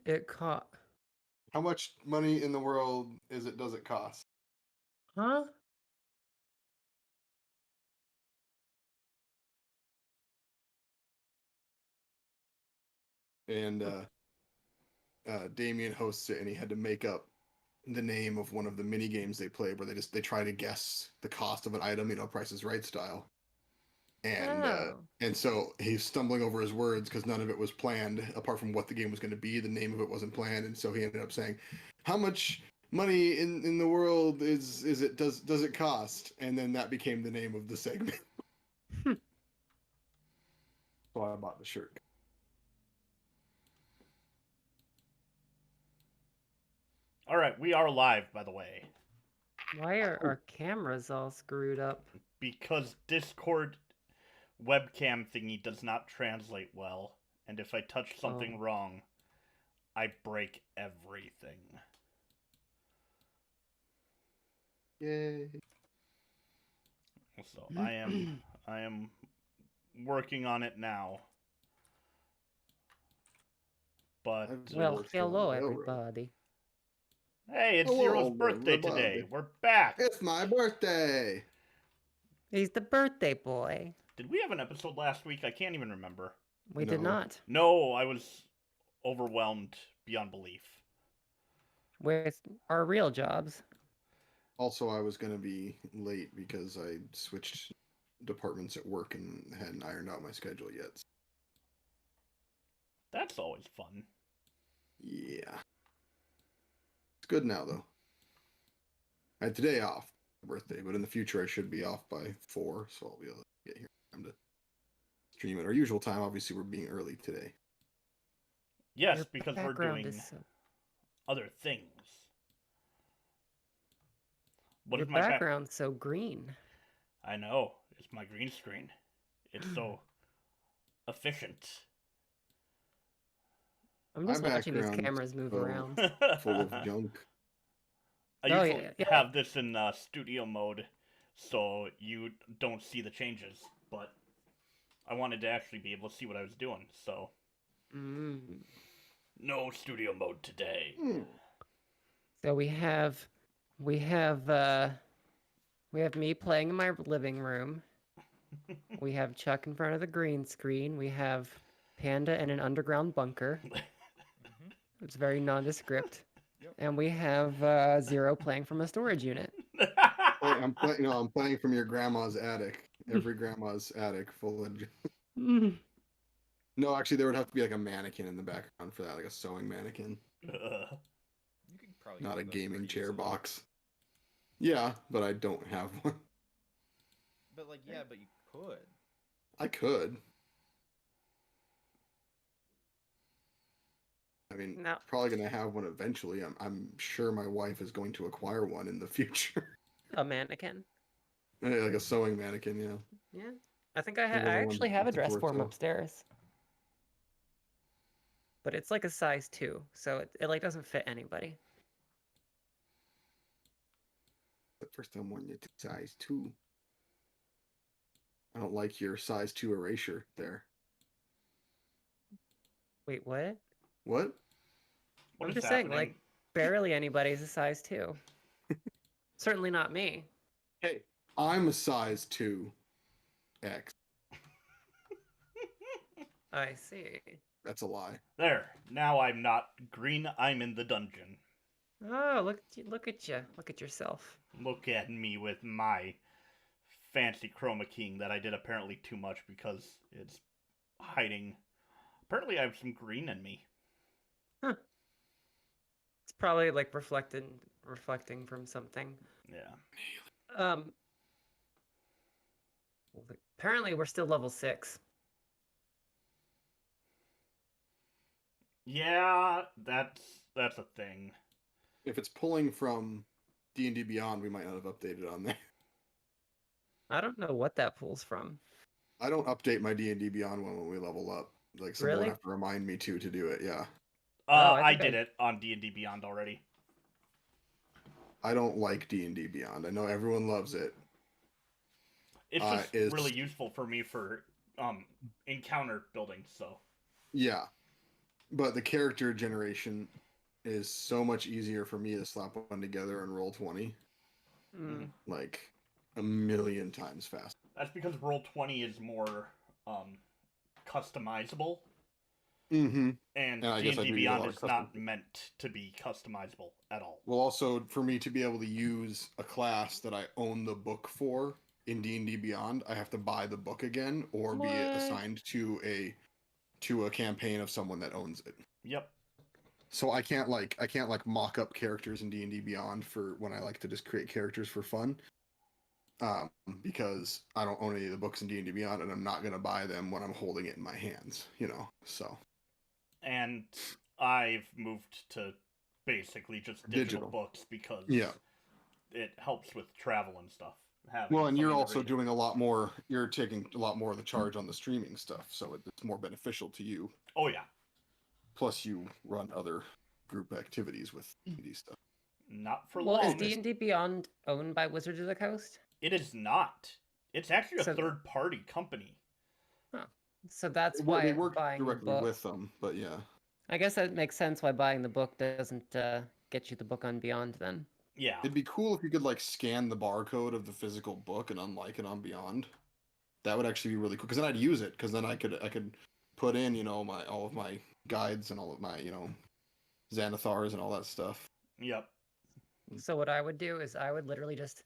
It caught. How much money in the world does it cost? Huh? And Damien hosts it, and he had to make up the name of one of the mini games they play, where they try to guess the cost of an item, Price is Right style. And so he's stumbling over his words because none of it was planned, apart from what the game was going to be. The name of it wasn't planned, and so he ended up saying, "How much money in the world does it cost?" And then that became the name of the segment. So I bought the shirt. All right, we are live, by the way. Why are our cameras all screwed up? Because Discord webcam thingy does not translate well, and if I touch something wrong, I break everything. Yay. So I am working on it now. But well, hello everybody. Hey, it's Zero's birthday today. We're back. It's my birthday. He's the birthday boy. Did we have an episode last week? I can't even remember. We did not. No, I was overwhelmed beyond belief. With our real jobs. Also, I was going to be late because I switched departments at work and hadn't ironed out my schedule yet. That's always fun. Yeah. It's good now, though. I had today off, my birthday, but in the future I should be off by 4, so I'll be able to get here in time to stream at our usual time. Obviously, we're being early today. Yes, because we're doing other things. Your background's so green. I know. It's my green screen. It's so efficient. I'm just watching these cameras move around. Full of junk. I usually have this in studio mode, so you don't see the changes, but I wanted to actually be able to see what I was doing, so... No studio mode today. So we have me playing in my living room. We have Chuck in front of the green screen. We have Panda in an underground bunker. It's very nondescript. Yep. And we have Zero playing from a storage unit. I'm playing from your grandma's attic. Every grandma's attic full of... No, actually, there would have to be like a mannequin in the background for that, like a sewing mannequin. You could probably not a gaming chair box. Yeah, but I don't have one. But but you could. I could. I mean, probably gonna have one eventually. I'm sure my wife is going to acquire one in the future. A mannequin. Like a sewing mannequin, yeah. Yeah, I think I actually have a dress for him upstairs. But it's like a size 2, so it like doesn't fit anybody. The first time one you size 2. I don't like your size 2 erasure there. Wait, what? What? I'm just saying, like, barely anybody's a size 2. Certainly not me. Hey, I'm a size 2X. I see. That's a lie. There. Now I'm not green. I'm in the dungeon. Oh, look at you. Look at yourself. Look at me with my fancy chroma keying that I did apparently too much because it's hiding. Apparently I have some green in me. Huh. It's probably like reflecting from something. Yeah. Apparently we're still level 6. Yeah, that's a thing. If it's pulling from D&D Beyond, we might not have updated on there. I don't know what that pulls from. I don't update my D&D Beyond one when we level up. Like, someone would have to remind me to do it, yeah. I did it on D&D Beyond already. I don't like D&D Beyond. I know everyone loves it. It's just really useful for me for encounter building, so. Yeah. But the character generation is so much easier for me to slap one together and roll 20. Like a million times faster. That's because Roll20 is more customizable. Mm-hmm. And I guess I D&D do use a lot Beyond of is not meant to be customizable at all. Well, also for me to be able to use a class that I own the book for in D&D Beyond, I have to buy the book again or be assigned to a campaign of someone that owns it. Yep. So I can't mock up characters in D&D Beyond for when I like to just create characters for fun. Because I don't own any of the books in D&D Beyond, and I'm not going to buy them when I'm holding it in my hands, so. And I've moved to basically just digital books because it helps with travel and stuff. Well, and you're also doing a lot more, you're taking a lot more of the charge on the streaming stuff, so it's more beneficial to you. Oh, yeah. Plus, you run other group activities with D&D stuff. Not for long. Well, is D&D Beyond owned by Wizards of the Coast? It is not. It's actually a third-party company. Huh. So that's why they work buying directly the book, with them, but yeah. I guess that makes sense why buying the book doesn't get you the book on Beyond then. Yeah. It'd be cool if you could like scan the barcode of the physical book and unlike it on Beyond. That would actually be really cool because then I'd use it because then I could put in all of my guides and all of my Xanathars and all that stuff. Yep. So what I would do is I would literally just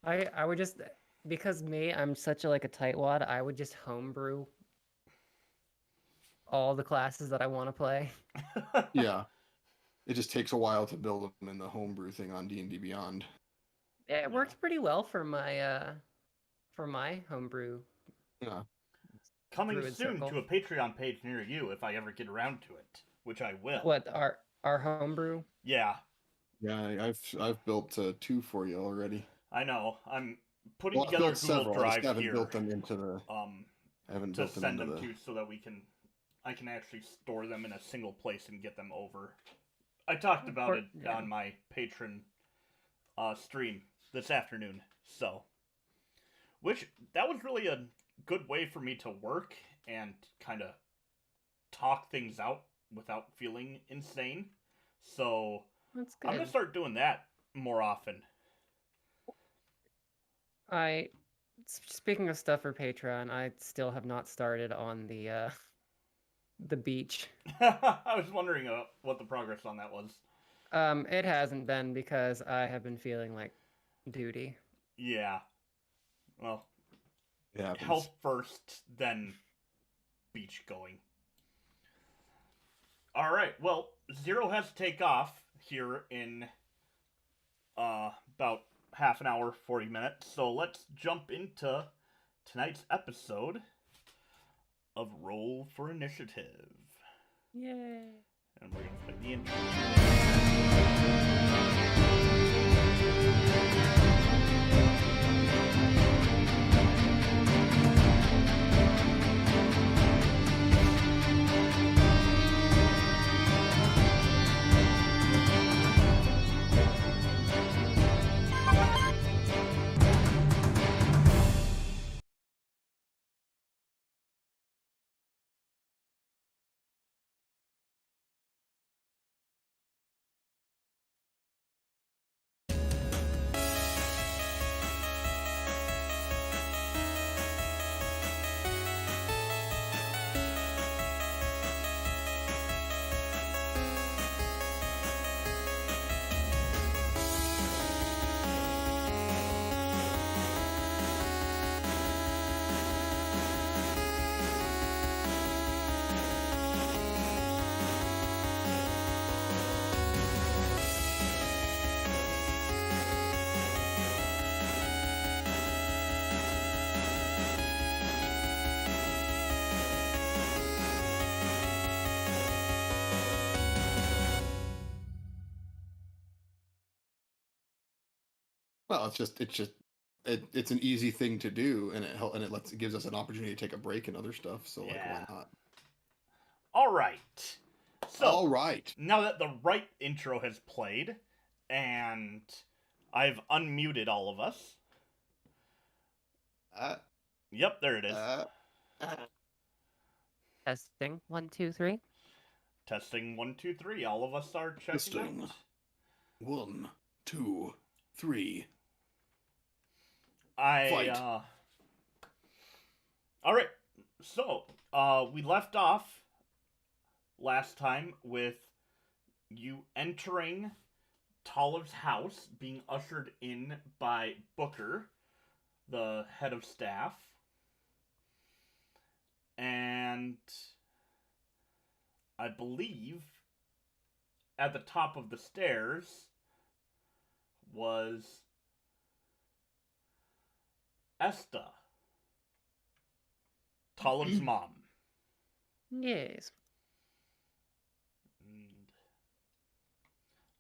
I would just, because I'm such a tightwad, I would just homebrew all the classes that I want to play. Yeah. It just takes a while to build them in the homebrew thing on D&D Beyond. Yeah, it worked pretty well for my homebrew. Yeah. Coming Druid soon circle. to a Patreon page near you if I ever get around to it, which I will. What, our homebrew? Yeah. Yeah, I've built 2 for you already. I know. I'm putting I've together built Google several. Drive I just haven't here. built them into the. I haven't to built them send into them to so that I can actually store them in a single place and get them over. I talked about it on my Patreon stream this afternoon, so that was really a good way for me to work and kind of talk things out without feeling insane. So That's good. I'm gonna start doing that more often. Speaking of stuff for Patreon, I still have not started on the beach. I was wondering what the progress on that was. It hasn't been because I have been feeling like duty. Yeah. Well, Yeah. health first, then beach going. All right. Well, Zero has to take off here in about half an hour, 40 minutes. So let's jump into tonight's episode of Roll for Initiative. Yay. And we're going to play the intro. Well, it's an easy thing to do, and it gives us an opportunity to take a break and other stuff. So why not? All right. So all right. Now that the right intro has played, and I've unmuted all of us. Yep, there it is. Testing. 1, 2, 3. Testing 1, 2, 3. All of us are checking Testing. out. 1, 2, 3. All right. So, we left off last time with you entering Talaph's house, being ushered in by Booker, the head of staff. And I believe at the top of the stairs was Esta, Talaph's mom. Yes. And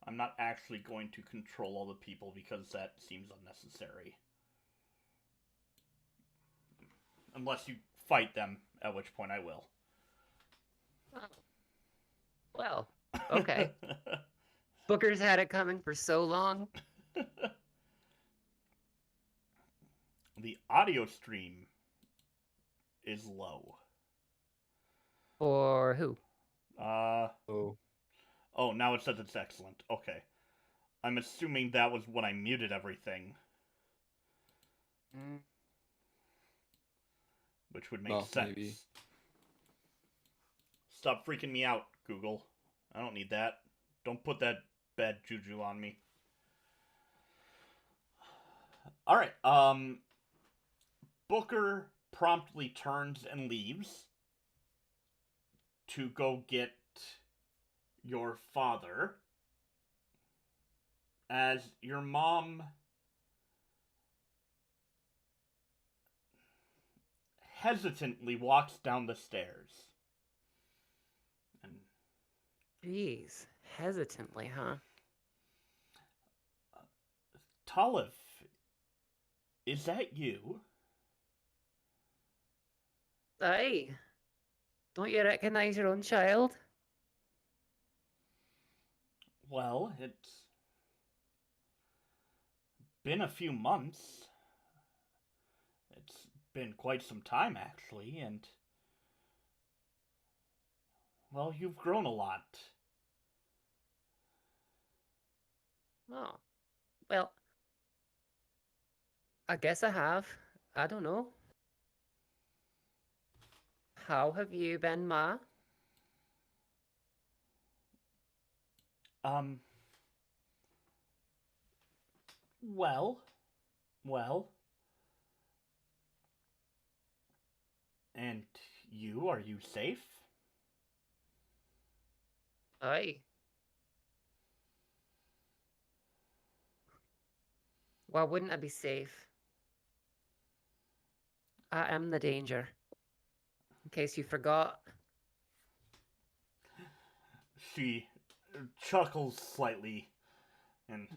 I'm not actually going to control all the people because that seems unnecessary. Unless you fight them, at which point I will. Oh. Well, okay. Booker's had it coming for so long. The audio stream is low. For who? Oh. Oh, now it says it's excellent. Okay. I'm assuming that was when I muted everything. Which would make sense. Maybe. Stop freaking me out, Google. I don't need that. Don't put that bad juju on me. Alright, Booker promptly turns and leaves to go get your father, as your mom hesitantly walks down the stairs. And Jeez. Hesitantly, huh? Talamh, is that you? Aye. Don't you recognize your own child? Well, it's been a few months. It's been quite some time, actually, and well, you've grown a lot. Oh. Well, I guess I have. I don't know. How have you been, Ma? Well. And you, are you safe? Aye. Why wouldn't I be safe? I am the danger. In case you forgot. She chuckles slightly and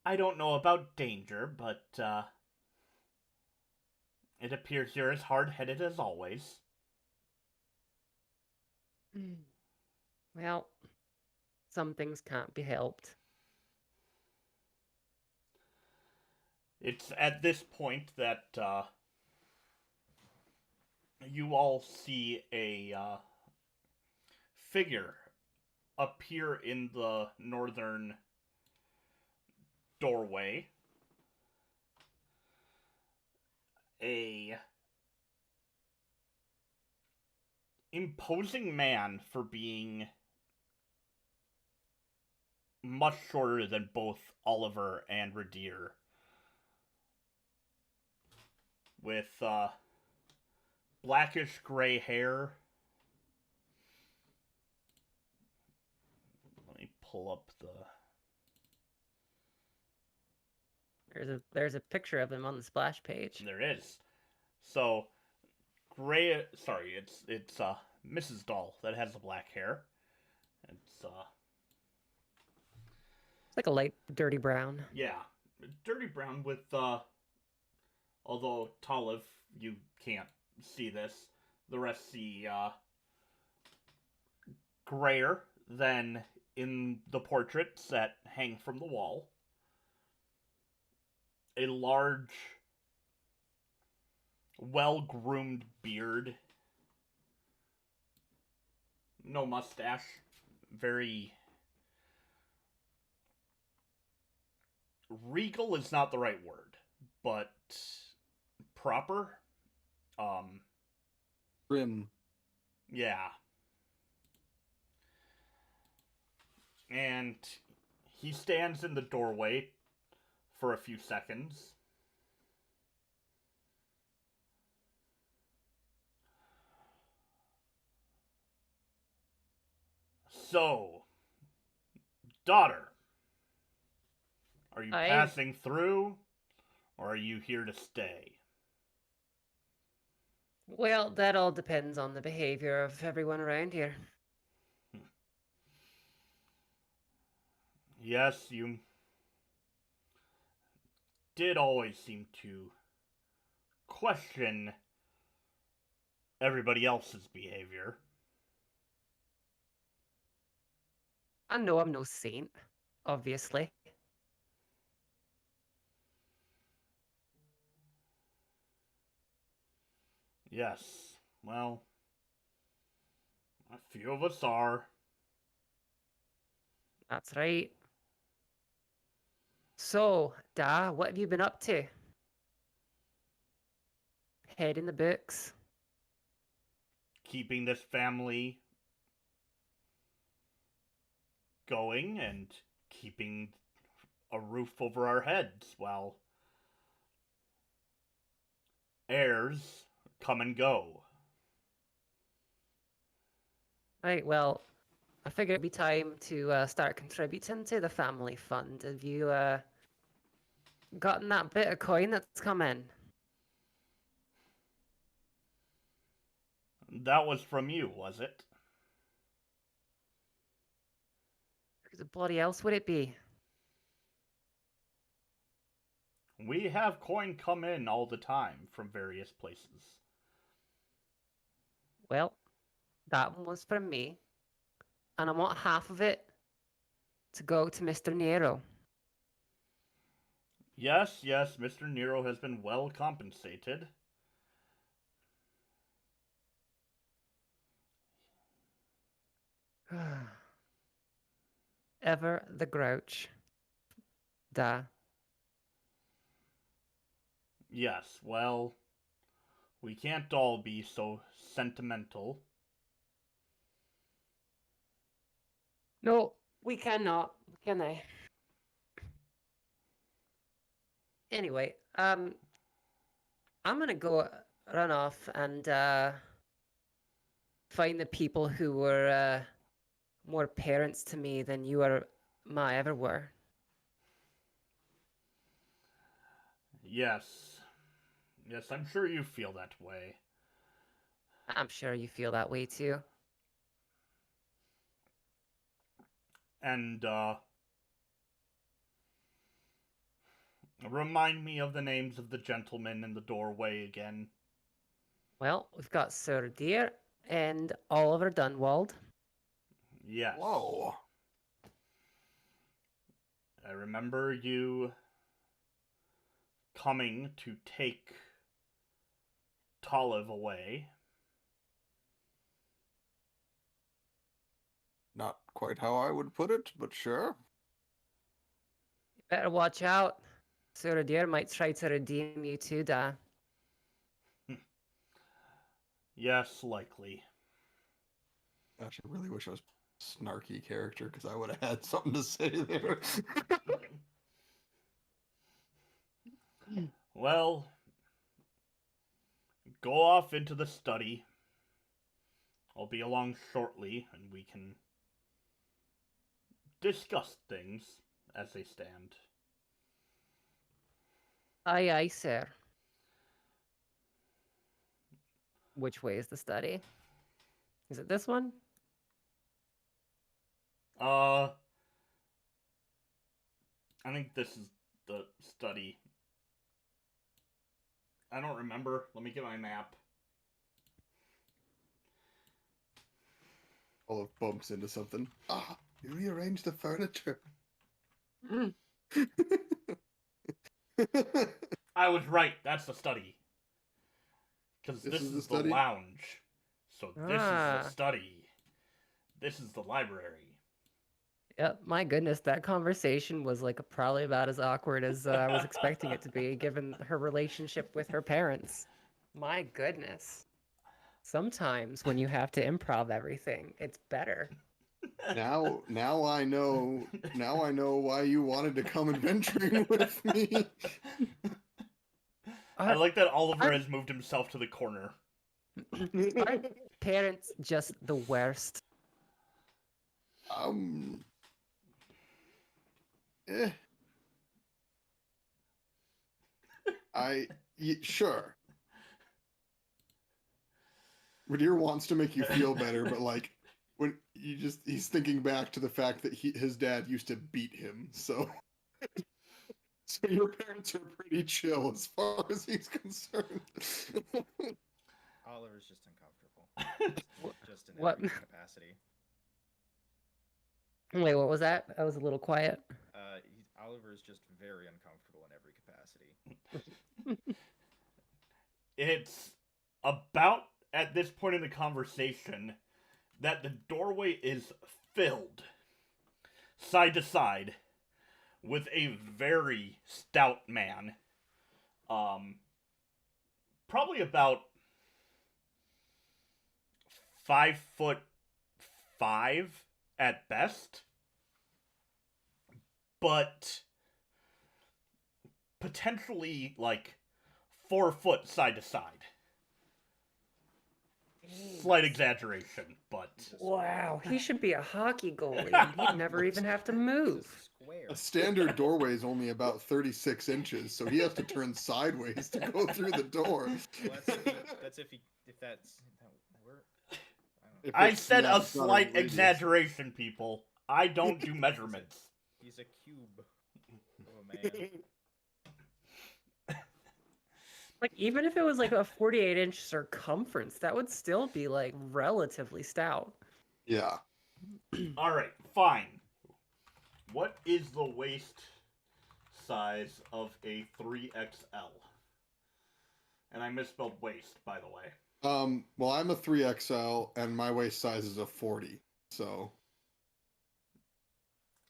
I don't know about danger, but it appears you're as hard-headed as always. Well, some things can't be helped. It's at this point that you all see a figure appear in the northern doorway. A imposing man for being much shorter than both Oliver and Ridire. With blackish gray hair. Let me pull up the... There's a picture of him on the splash page. There is. So, gray... Sorry, it's Mrs. Dall that has the black hair. It's like a light dirty brown. Yeah. Dirty brown with although Talamh, you can't see this. The rest see grayer than in the portraits that hang from the wall. a large, well-groomed beard. No mustache. Very... regal is not the right word, but proper. Grim. Yeah. And he stands in the doorway for a few seconds. So, daughter, are you passing through, or are you here to stay? Well, that all depends on the behavior of everyone around here. Yes, you did always seem to question everybody else's behavior. I know I'm no saint, obviously. Yes, well, a few of us are. That's right. So, Da, what have you been up to? Head in the books. Keeping this family going and keeping a roof over our heads while heirs come and go. Right, well, I figured it'd be time to start contributing to the family fund. Have you gotten that bit of coin that's come in? That was from you, was it? Who the bloody else would it be? We have coin come in all the time from various places. Well, that one was from me. And I want half of it to go to Mr. Nero. Yes, Mr. Nero has been well compensated. Ever the grouch. Da. Yes, well, we can't all be so sentimental. No, we cannot, can I? Anyway, I'm gonna go run off and find the people who were more parents to me than you or my ever were. Yes, I'm sure you feel that way. I'm sure you feel that way too. And, remind me of the names of the gentlemen in the doorway again. Well, we've got Ser Ridire and Oliver Dunwald. Yes. Whoa. I remember you coming to take Talamh away. Not quite how I would put it, but sure. You better watch out. Ser Ridire might try to redeem you too, Da. Yes, likely. Gosh, I really wish I was a snarky character because I would have had something to say there. Well, go off into the study. I'll be along shortly, and we can discuss things as they stand. Aye, aye, sir. Which way is the study? Is it this one? I think this is the study. I don't remember. Let me get my map. Olive bumps into something. Ah, you rearranged the furniture. Mm. I was right. That's the study. Because this is the study? lounge. So this is Ah. the study. This is the library. Yep, my goodness, that conversation was like probably about as awkward as I was expecting it to be, given her relationship with her parents. My goodness. Sometimes when you have to improv everything, it's better. Now I know why you wanted to come adventuring with me. I like that Oliver has moved himself to the corner. Are parents just the worst? Eh. Sure. Ridire wants to make you feel better, but like when he's thinking back to the fact that his dad used to beat him, so your parents are pretty chill as far as he's concerned. Oliver's just uncomfortable. Just in What? every capacity. Wait, what was that? I was a little quiet. Oliver's just very uncomfortable in every capacity. It's about at this point in the conversation that the doorway is filled side to side with a very stout man. Probably about 5'5" at best. But potentially like 4 foot side to side. Slight exaggeration, but Wow, he should be a hockey goalie, and he'd never even have to move. Square. A standard doorway is only about 36 inches, so he has to turn sideways to go through the door. Well, that's if that work. I said a slight exaggeration, people. I don't do measurements. He's a cube of a man. Like, even if it was like a 48-inch circumference, that would still be like relatively stout. Yeah. Alright, fine. What is the waist size of a 3XL? And I misspelled waist, by the way. Well, I'm a 3XL, and my waist size is a 40, so...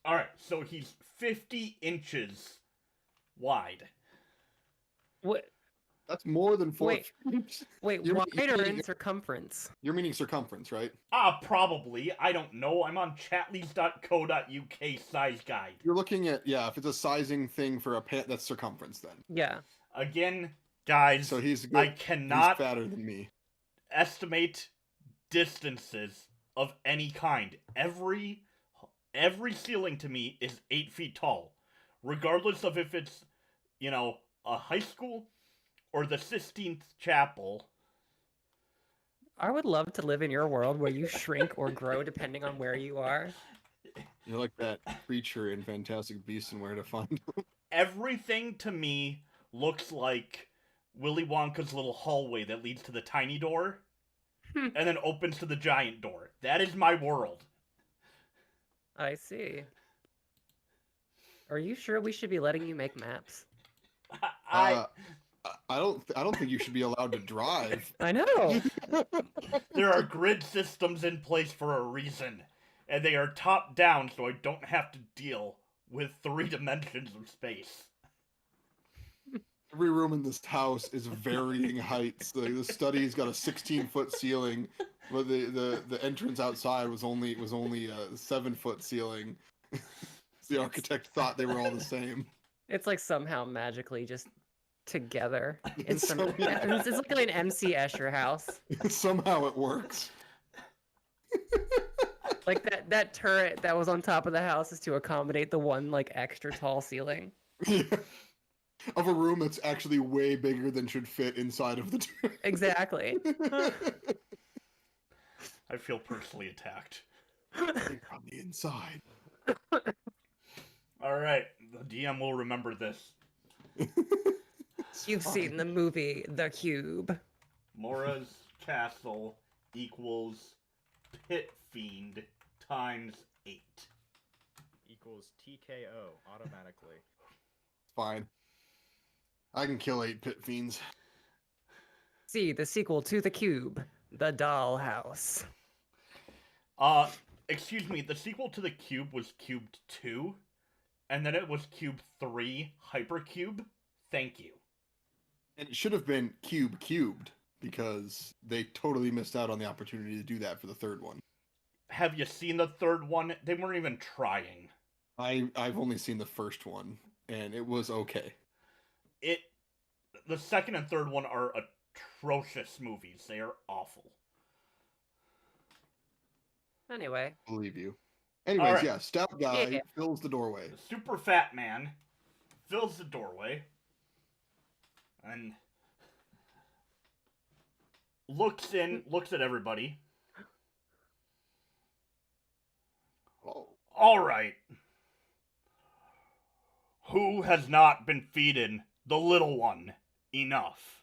Alright, so he's 50 inches wide. What? That's more than 4 Wait, wait, You're- wide or in circumference? You're meaning circumference, right? Probably. I don't know. I'm on chatleys.co.uk size guide. You're looking at, if it's a sizing thing for a pant, that's circumference then. Yeah. Again, guys, So he's good. I cannot He's fatter than me. estimate distances of any kind. Every ceiling to me is 8 feet tall, regardless of if it's, a high school or the Sistine Chapel. I would love to live in your world where you shrink or grow depending on where you are. You're like that creature in Fantastic Beasts and Where to Find Them. Everything to me looks like Willy Wonka's little hallway that leads to the tiny door and then opens to the giant door. That is my world. I see. Are you sure we should be letting you make maps? I don't think you should be allowed to drive. I know. There are grid systems in place for a reason, and they are top down so I don't have to deal with 3 dimensions of space. Every room in this house is varying heights. The study's got a 16-foot ceiling, but the entrance outside was only a 7-foot ceiling. The architect thought they were all the same. It's like somehow magically just together. It's So, it's like an MC Escher house. Somehow it works. Like that turret that was on top of the house is to accommodate the one like extra tall ceiling. Yeah. Of a room that's actually way bigger than should fit inside of the turret. Exactly. I feel personally attacked. On the inside. Alright, the DM will remember this. You've seen the movie The Cube. Mora's castle equals Pit Fiend times 8. Equals TKO automatically. Fine. I can kill 8 pit fiends. See the sequel to The Cube, The Dall House. Excuse me, the sequel to the Cube was Cubed 2, and then it was Cube 3 Hypercube. Thank you. And it should have been cubed, because they totally missed out on the opportunity to do that for the third one. Have you seen the third one? They weren't even trying. I've only seen the first one, and it was okay. The second and third one are atrocious movies. They are awful. Anyway. Believe you. Anyways, right. yeah, stout guy Yeah. fills the doorway. The super fat man fills the doorway and looks at everybody. Oh. All right. Who has not been feeding the little one enough?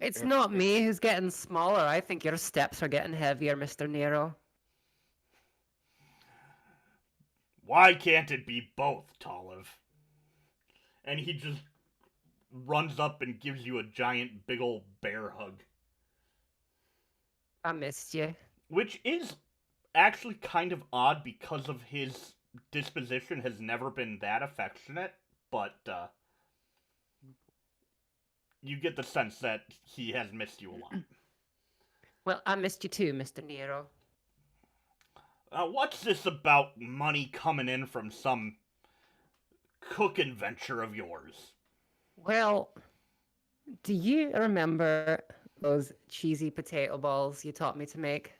It's not me who's getting smaller. I think your steps are getting heavier, Mr. Nero. Why can't it be both, Talamh? And he just runs up and gives you a giant big ol' bear hug. I missed you. Which is actually kind of odd because of his disposition has never been that affectionate, but you get the sense that he has missed you a lot. Well, I missed you too, Mr. Nero. What's this about money coming in from some cooking venture of yours? Well, do you remember those cheesy potato balls you taught me to make?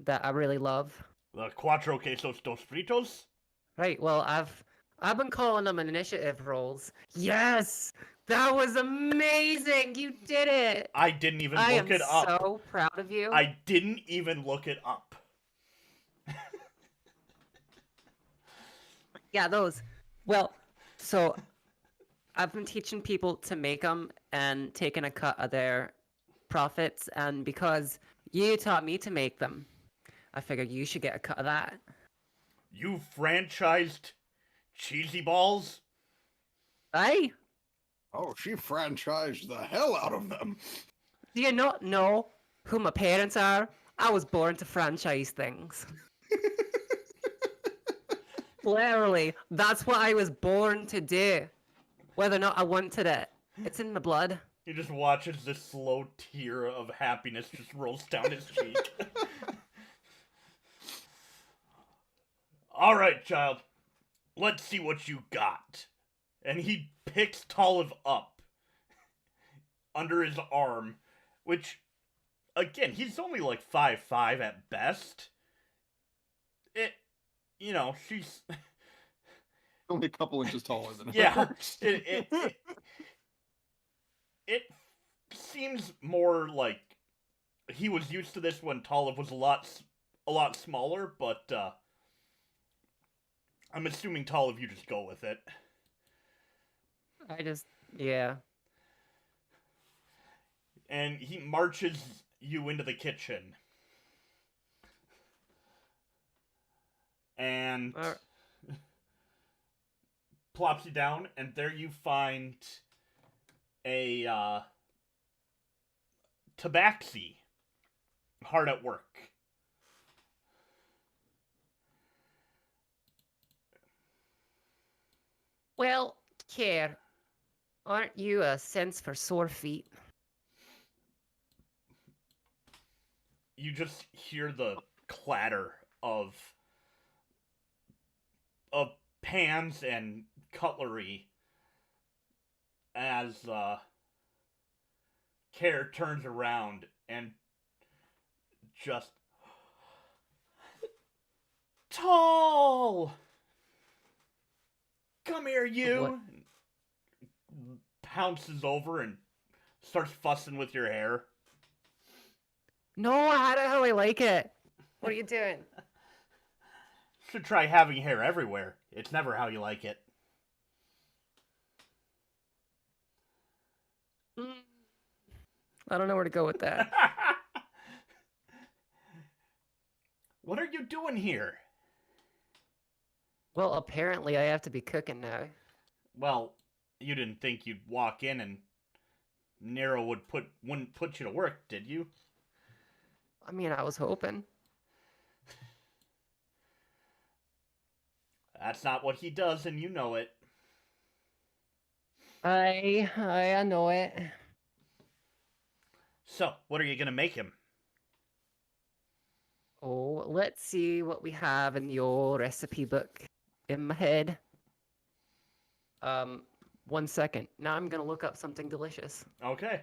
That I really love? The Cuatro Quesos Dos Fritos? Right, well, I've been calling them initiative rolls. Yes! That was amazing! You did it! I didn't even I look it up. am so proud of you. I didn't even look it up. Yeah, those. Well, so I've been teaching people to make them and taking a cut of their profits, and because you taught me to make them, I figured you should get a cut of that. You franchised cheesy balls? Aye? Oh, she franchised the hell out of them. Do you not know who my parents are? I was born to franchise things. Literally, that's what I was born to do. Whether or not I wanted it. It's in my blood. He just watches this slow tear of happiness just rolls down his cheek. All right, child. Let's see what you got. And he picks Talamh up under his arm, which, again, he's only like 5'5" at best. She's Only a couple inches taller than her. yeah. It seems more like he was used to this when Talamh was a lot smaller, but I'm assuming Talamh, you just go with it. Yeah. And he marches you into the kitchen. And plops you down, and there you find a tabaxi hard at work. Well, Care, aren't you a sense for sore feet? You just hear the clatter of pans and cutlery as Care turns around and just Tall! Come here, you! What? Pounces over and starts fussing with your hair. No, how the hell I like it. What are you doing? Should try having hair everywhere. It's never how you like it. I don't know where to go with that. What are you doing here? Well, apparently I have to be cooking now. Well, you didn't think you'd walk in and Nero wouldn't put you to work, did you? I mean, I was hoping. That's not what he does, and you know it. I know it. So, what are you gonna make him? Oh, let's see what we have in the old recipe book in my head. 1 second. Now I'm gonna look up something delicious. Okay.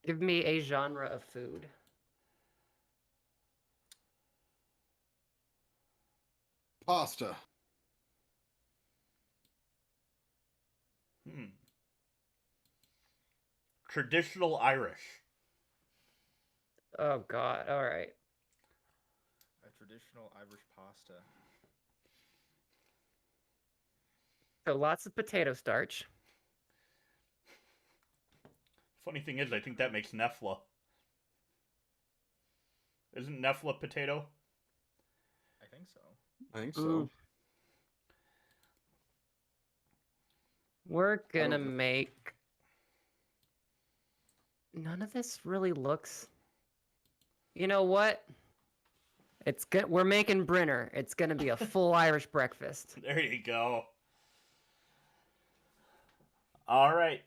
Give me a genre of food. Pasta. Traditional Irish. Oh God! All right. A traditional Irish pasta. So lots of potato starch. Funny thing is, I think that makes Nefla. Isn't Nefla potato? I think so. I think so. Ooh. We're gonna don't know. make. None of this really looks. You know what? It's good. We're making Brinner. It's gonna be a full Irish breakfast. There you go. All right.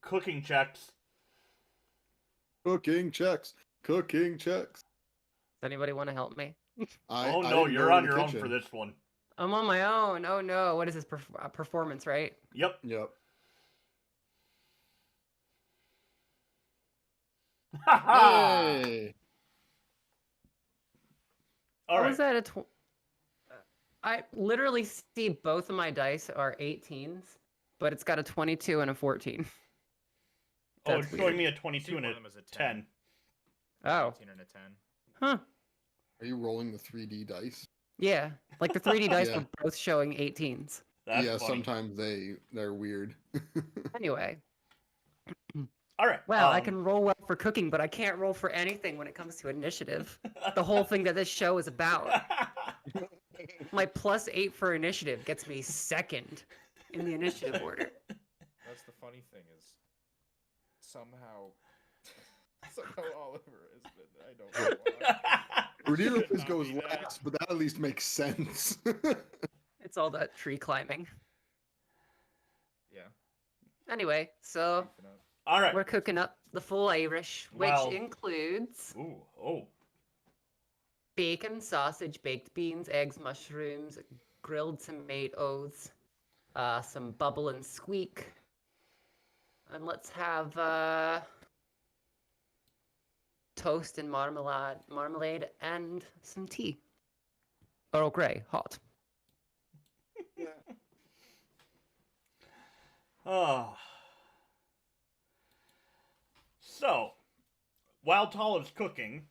Cooking checks. Cooking checks. Cooking checks. Does anybody want to help me? I No, didn't you're go on to the your own kitchen. for this one. I'm on my own. Oh no! What is this performance? Right? Yep. Yep. Hey. All How right. is that a I literally see both of my dice are 18s, but it's got a 22 and a 14. Oh, That's it's showing weird. me a See 22 and one a of them as a 10. Oh, 18 and a 10. huh. Are you rolling the 3D dice? Yeah, like the 3D dice Yeah. were both showing 18s. That's yeah, funny. sometimes they're weird. Anyway, All right. wow, I can roll well for cooking, but I can't roll for anything when it comes to initiative. The whole thing that this show is about. My +8 for initiative gets me second in the initiative order. That's the funny thing is somehow Oliver has been. I don't know why. Ridire Should always not goes be that. last, but that at least makes sense. It's all that tree climbing. Yeah. Anyway, so beefing up. All right. we're cooking up the full Irish, which Well- includes Ooh. Oh. bacon, sausage, baked beans, eggs, mushrooms, grilled tomatoes, some bubble and squeak. And let's have toast and marmalade and some tea. Earl Grey, hot. Oh. So, while Talamh's cooking,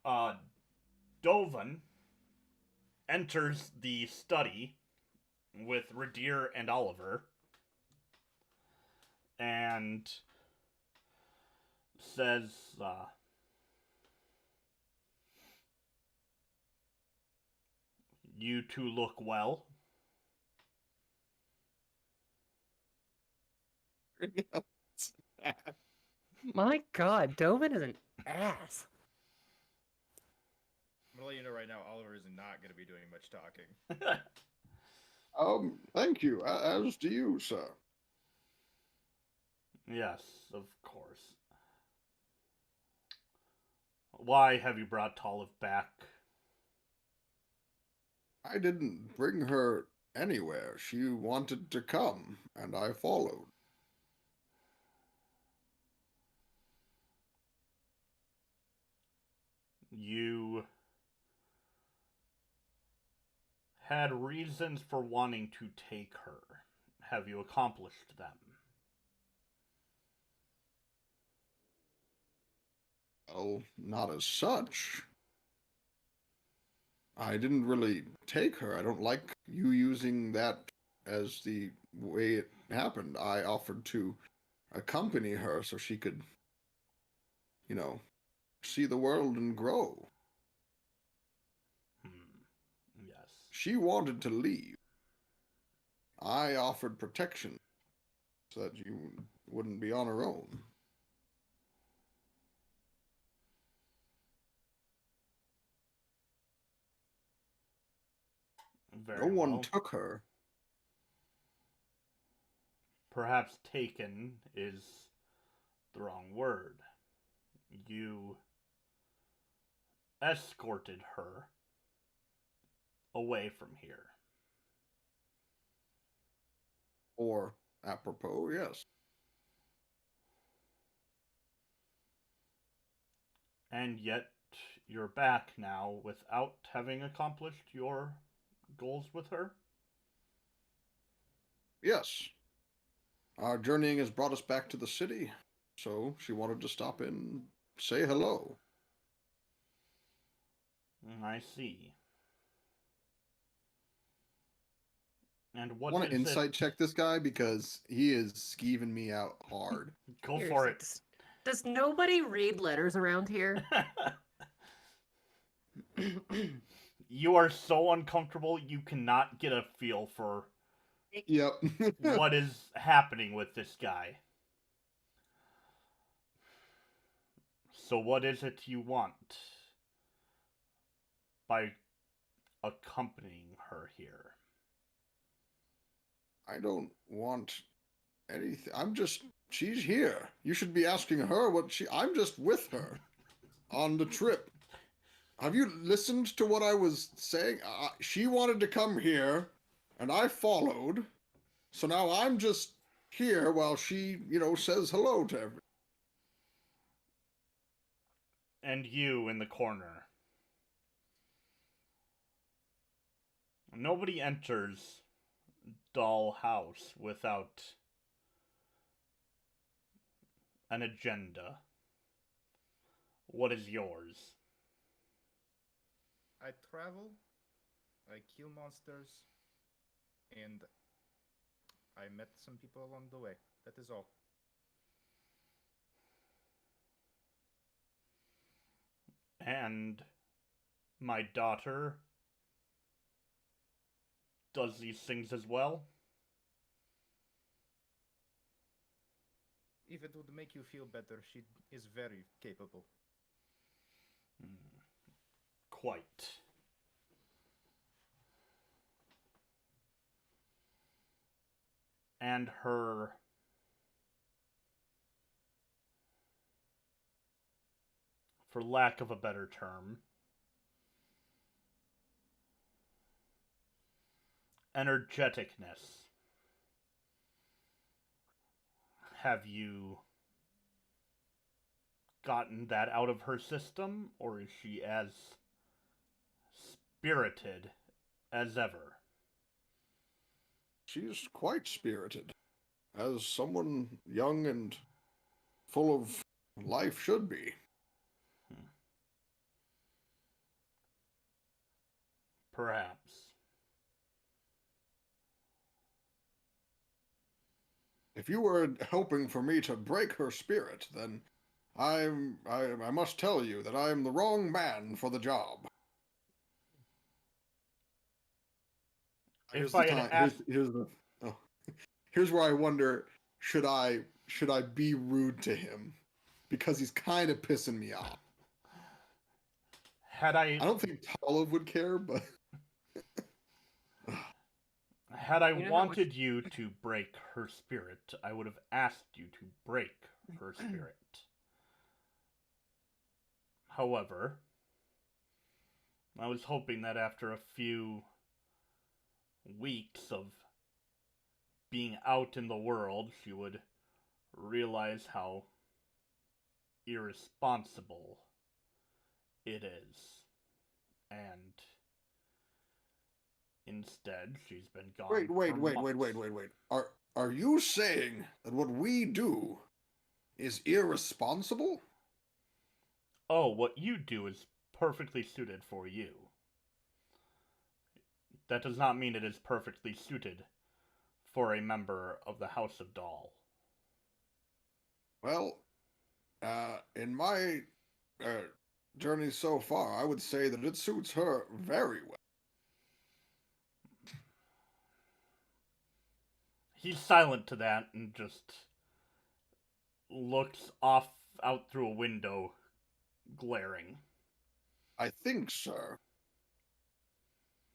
Dovin enters the study with Ridire and Oliver and says, you two look well. My God, Dovin is an ass. I'm gonna let you know right now, Oliver is not gonna be doing much talking. Thank you. As do you, sir. Yes, of course. Why have you brought Talamh back? I didn't bring her anywhere. She wanted to come, and I followed. You had reasons for wanting to take her. Have you accomplished them? Well, not as such. I didn't really take her. I don't like you using that as the way it happened. I offered to accompany her so she could, see the world and grow. Yes. She wanted to leave. I offered protection so that you wouldn't be on her own. Very No one well. took her. Perhaps taken is the wrong word. You escorted her away from here. Or, apropos, yes. And yet you're back now without having accomplished your goals with her? Yes. Our journeying has brought us back to the city, so she wanted to stop in and say hello. I see. And I what want to is insight it? check this guy because he is skeeving me out hard. Go Seriously, for it. Does nobody read letters around here? You are so uncomfortable, you cannot get a feel for Yep. what is happening with this guy. So what is it you want by accompanying her here? I don't want anything. She's here. You should be asking her I'm just with her on the trip. Have you listened to what I was saying? She wanted to come here, and I followed. So now I'm just here while she, says hello to everyone. And you in the corner. Nobody enters Dall house without an agenda. What is yours? I travel, I kill monsters, and I met some people along the way. That is all. And my daughter does these things as well? If it would make you feel better, she is very capable. Quite. And her for lack of a better term, energeticness. Have you gotten that out of her system, or is she as spirited as ever? She's quite spirited, as someone young and full of life should be. Perhaps. If you were hoping for me to break her spirit, then I must tell you that I am the wrong man for the job. Here's where I wonder, should I be rude to him? Because he's kind of pissing me off. I don't think Talamh would care, but had I wanted you to break her spirit, I would have asked you to break her spirit. However, I was hoping that after a few weeks of being out in the world, she would realize how irresponsible it is. And instead, she's been gone. Wait. Are you saying that what we do is irresponsible? Oh, what you do is perfectly suited for you. That does not mean it is perfectly suited for a member of the House of Dall. Well, in my journey so far, I would say that it suits her very well. He's silent to that and just looks off out through a window, glaring. I think, sir,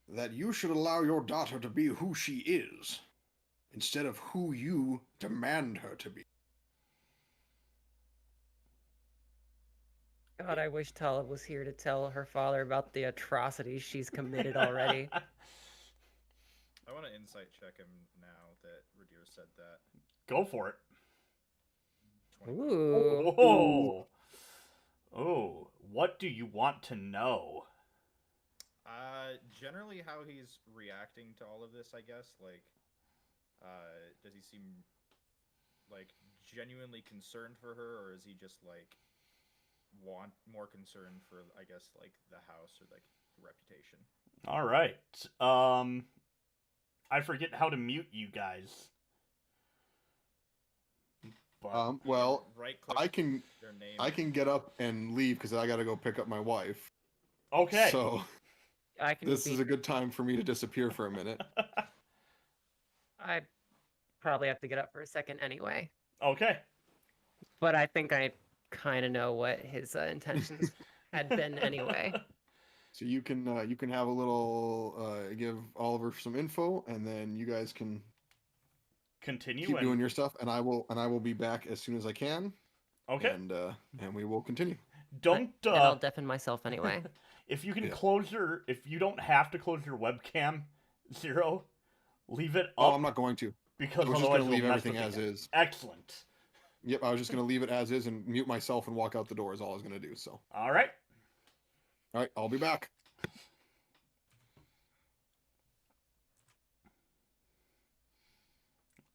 that you should allow your daughter to be who she is, instead of who you demand her to be. God, I wish Talamh was here to tell her father about the atrocities she's committed already. I want to insight check him now that Ridire said that. Go for it. 21. Ooh. Oh. Oh. What do you want to know? Generally how he's reacting to all of this, I guess. Like, does he seem, like, genuinely concerned for her, or is he just, like, want more concern for, I guess, like, the house or, like, the reputation? All right. I forget how to mute you guys. But, Well, right-click I can their name. I can get up and leave because I got to go pick up my wife. okay. So I can this be... is a good time for me to disappear for a minute. I probably have to get up for a second anyway. Okay. But I think I kind of know what his intentions had been anyway. So you can have a little give Oliver some info, and then you guys can Continue keep and doing your stuff, and I will be back as soon as I can. okay. And we will continue. Don't And I'll deafen myself anyway. if you can Yeah. if you don't have to close your webcam, Zero, leave it up. Oh, I'm not going to. Because I was just otherwise going to leave we'll mess everything with as it. is. Excellent. Yep, I was just going to leave it as is and mute myself and walk out the door is all I was going to do. So, All right. all right, I'll be back.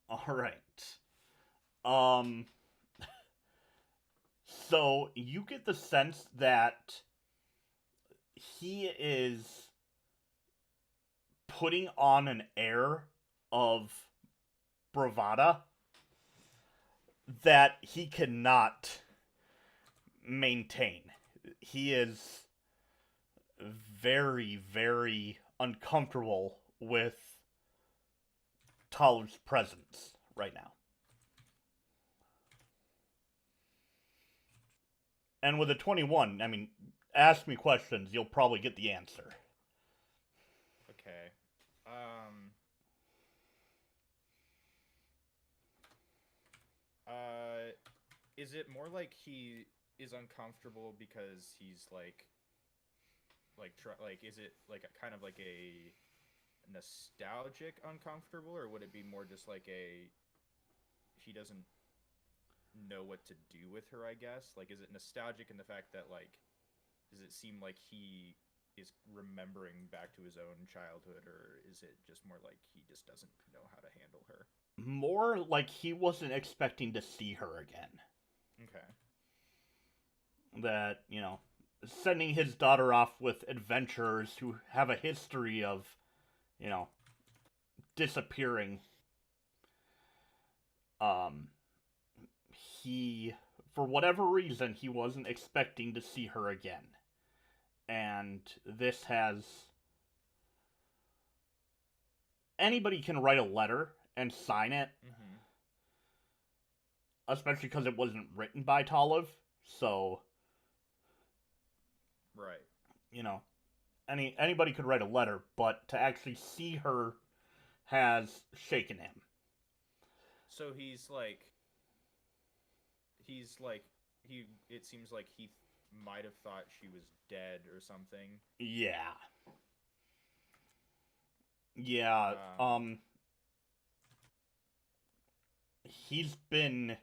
All right. So you get the sense that he is putting on an air of bravado that he cannot maintain. He is very, very uncomfortable with Talagh's presence right now. And with a 21, I mean, ask me questions, you'll probably get the answer. Okay. Is it more like he is uncomfortable because he's like, is it like a kind of like a nostalgic uncomfortable, or would it be more just like he doesn't know what to do with her, I guess? Like, is it nostalgic in the fact that, like, does it seem like he is remembering back to his own childhood, or is it just more like he just doesn't know how to handle her? More like he wasn't expecting to see her again. Okay. That, you know, sending his daughter off with adventurers who have a history of, you know, disappearing. He, for whatever reason, he wasn't expecting to see her again. And this has... Anybody can write a letter and sign it. Mm-hmm. Especially because it wasn't written by Talamh. So... Right. You know, anybody could write a letter, but to actually see her has shaken him. So it seems like he might have thought she was dead or something. Yeah. Yeah, he's been...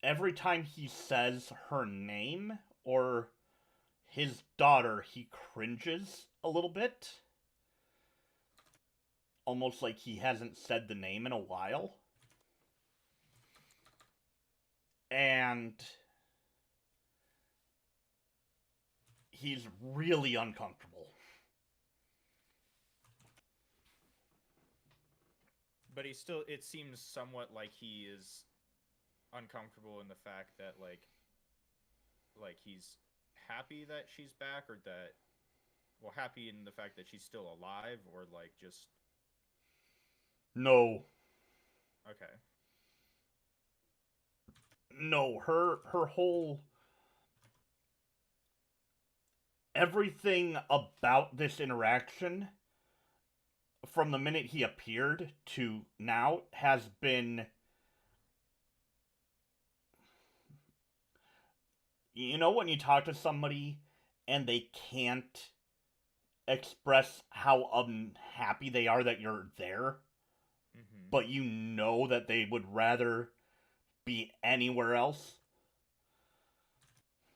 Every time he says her name or his daughter, he cringes a little bit. Almost like he hasn't said the name in a while. And he's really uncomfortable. But it seems somewhat like he is uncomfortable in the fact that like he's happy that she's back, or that, well, happy in the fact that she's still alive, or like just No. okay. No, her whole everything about this interaction from the minute he appeared to now has been, you know, when you talk to somebody and they can't express how unhappy they are that you're there, Mm-hmm. but you know that they would rather be anywhere else.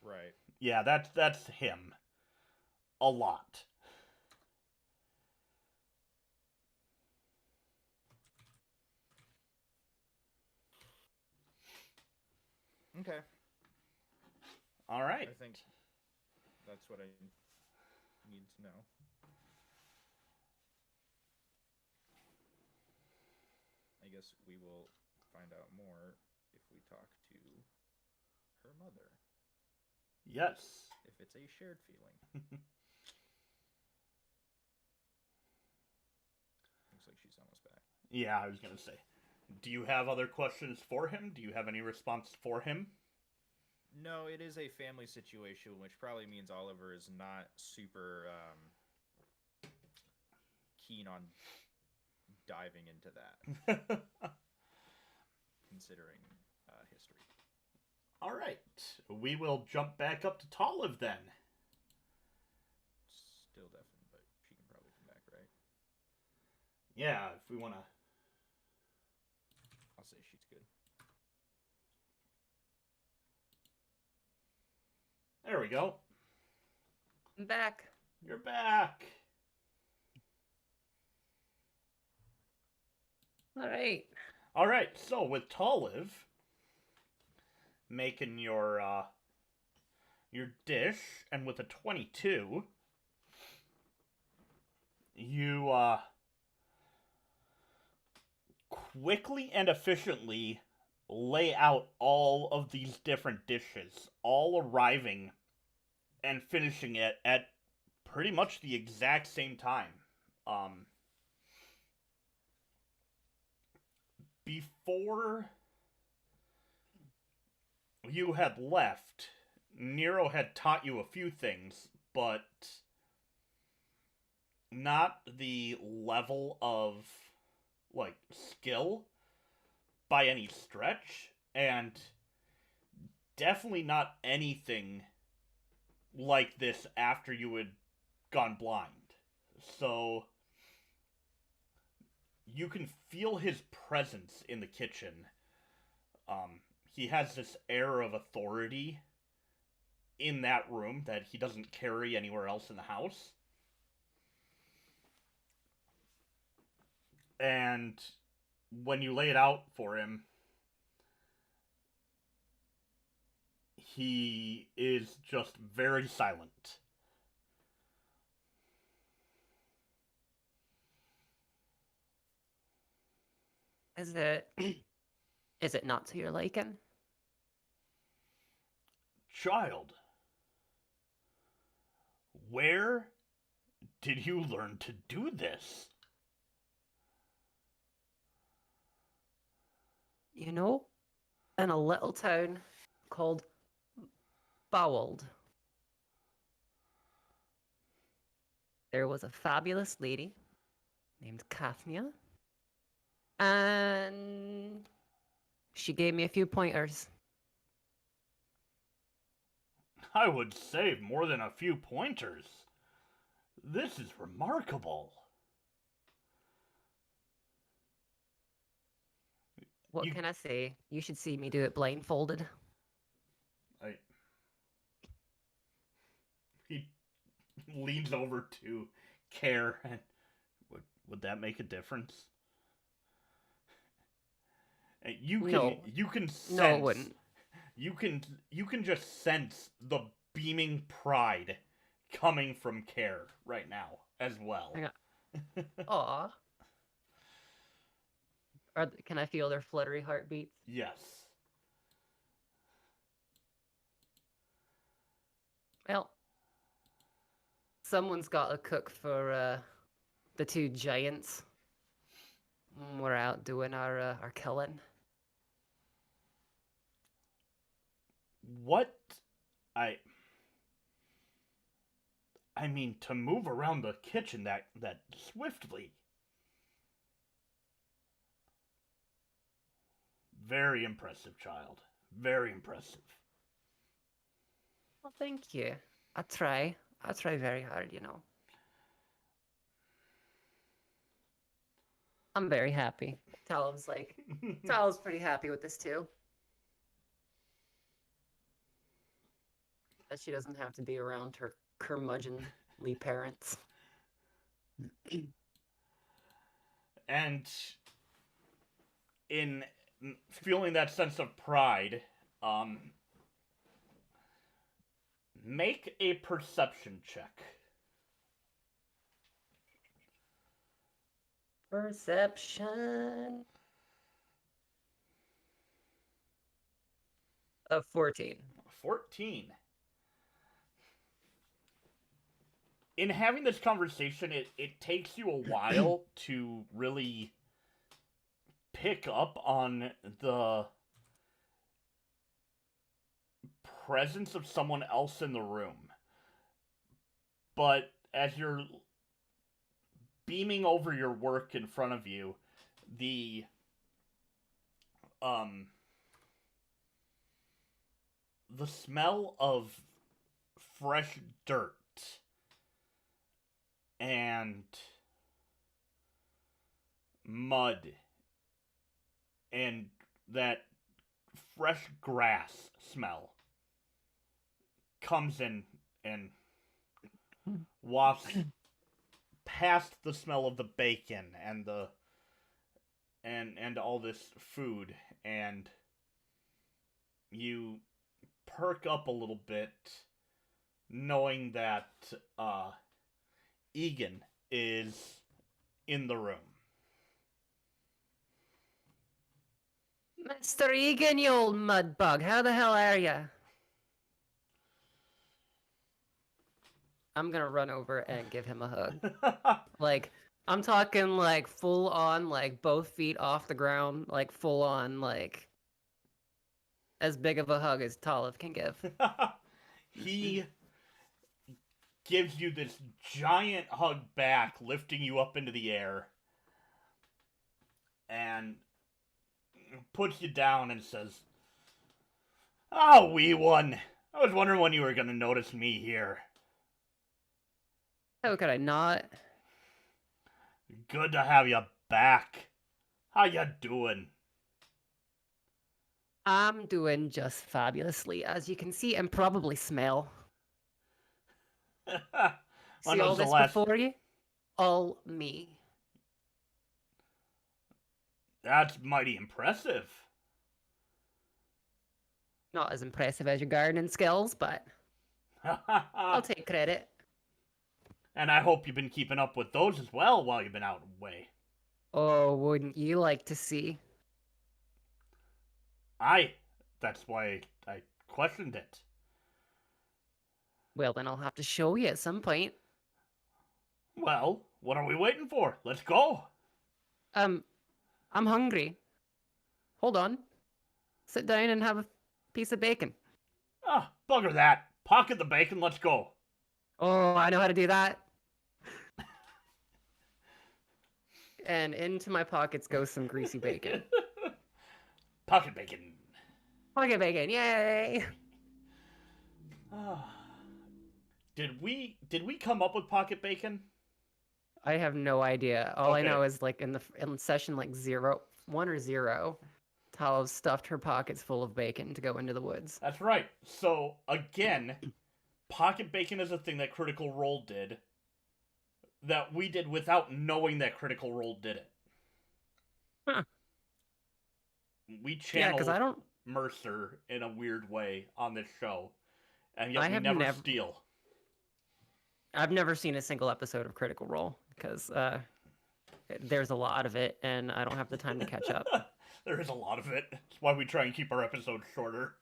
Right. Yeah, that's him. A lot. Okay. All right. I think that's what I need to know. I guess we will find out more if we talk to her mother. Yes. If it's a shared feeling. Looks like she's almost back. Yeah, I was gonna say. Do you have other questions for him? Do you have any response for him? No, it is a family situation, which probably means Oliver is not super keen on diving into that, considering history. All right. We will jump back up to Talamh then. Still deafened, but she can probably come back, right? Yeah, if we want to. I'll say she's good. There we go. I'm back. You're back. All right. All right. So with Talamh making your dish, and with a 22, you quickly and efficiently lay out all of these different dishes, all arriving and finishing it at pretty much the exact same time. Before you had left, Nero had taught you a few things, but not the level of, like, skill by any stretch, and definitely not anything like this after you had gone blind. So you can feel his presence in the kitchen. He has this air of authority in that room that he doesn't carry anywhere else in the house. And when you lay it out for him, he is just very silent. Is it not to your liking? Child, where did you learn to do this? You know, in a little town called Bowald, there was a fabulous lady named Kathnia, and she gave me a few pointers. I would say more than a few pointers. This is remarkable. What can I say? You should see me do it blindfolded. He leans over to Care, and would that make a difference? You can sense. No, it wouldn't. You can just sense the beaming pride coming from Care right now as well. Aw. Can I feel their fluttery heartbeats? Yes. Well, someone's got to cook for the two giants. We're out doing our killing. What? I mean, to move around the kitchen that swiftly. Very impressive, child. Very impressive. Well, thank you. I try very hard, you know. I'm very happy. Talaph's pretty happy with this too. That she doesn't have to be around her curmudgeonly parents. And in feeling that sense of pride, make a perception check. Perception of 14. 14. In having this conversation, it takes you a while to really pick up on the presence of someone else in the room. But as you're beaming over your work in front of you, the smell of fresh dirt and mud and that fresh grass smell comes in and wafts past the smell of the bacon and the and all this food, and you perk up a little bit knowing that Egan is in the room. Mr. Egan, you old mud bug, how the hell are ya? I'm gonna run over and give him a hug. Like, I'm talking like full on, like both feet off the ground, like full on, like as big of a hug as Talamh can give. He gives you this giant hug back, lifting you up into the air, and puts you down and says, "Oh, wee one. I was wondering when you were going to notice me here. How could I not? Good to have you back. How you doing?" I'm doing just fabulously, as you can see and probably smell. See all this before you? All me. That's mighty impressive. Not as impressive as your gardening skills, but I'll take credit. And I hope you've been keeping up with those as well while you've been out away. Oh, wouldn't you like to see? That's why I questioned it. Well, then I'll have to show you at some point. Well, what are we waiting for? Let's go. I'm hungry. Hold on. Sit down and have a piece of bacon. Ah, bugger that. Pocket the bacon, let's go. Oh, I know how to do that. And into my pockets goes some greasy bacon. Pocket bacon. Pocket bacon, yay! Did we come up with pocket bacon? I have no idea. All I Okay. know is like in session like 1 or 0, Talamh stuffed her pockets full of bacon to go into the woods. That's right. So again, pocket bacon is a thing that Critical Role did that we did without knowing that Critical Role did it. Huh. We channeled because I don't. Mercer in a weird way on this show, and yet I we have never steal. I've never seen a single episode of Critical Role because there's a lot of it, and I don't have the time to catch up. There is a lot of it. That's why we try and keep our episodes shorter.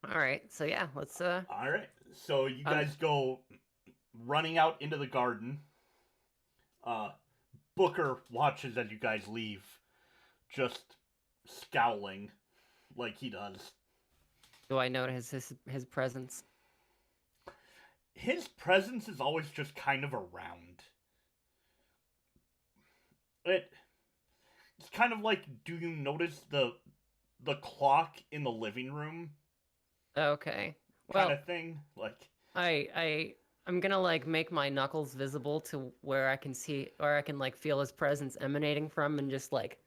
All right. So yeah, let's All right. So you Um, guys go running out into the garden. Booker watches as you guys leave, just scowling like he does. do I notice his presence? His presence is always just kind of around. It's kind of like, do you notice the clock in the living room Okay. kind Well, of thing? Like, I'm gonna like make my knuckles visible to where I can see, or I can like feel his presence emanating from, and just like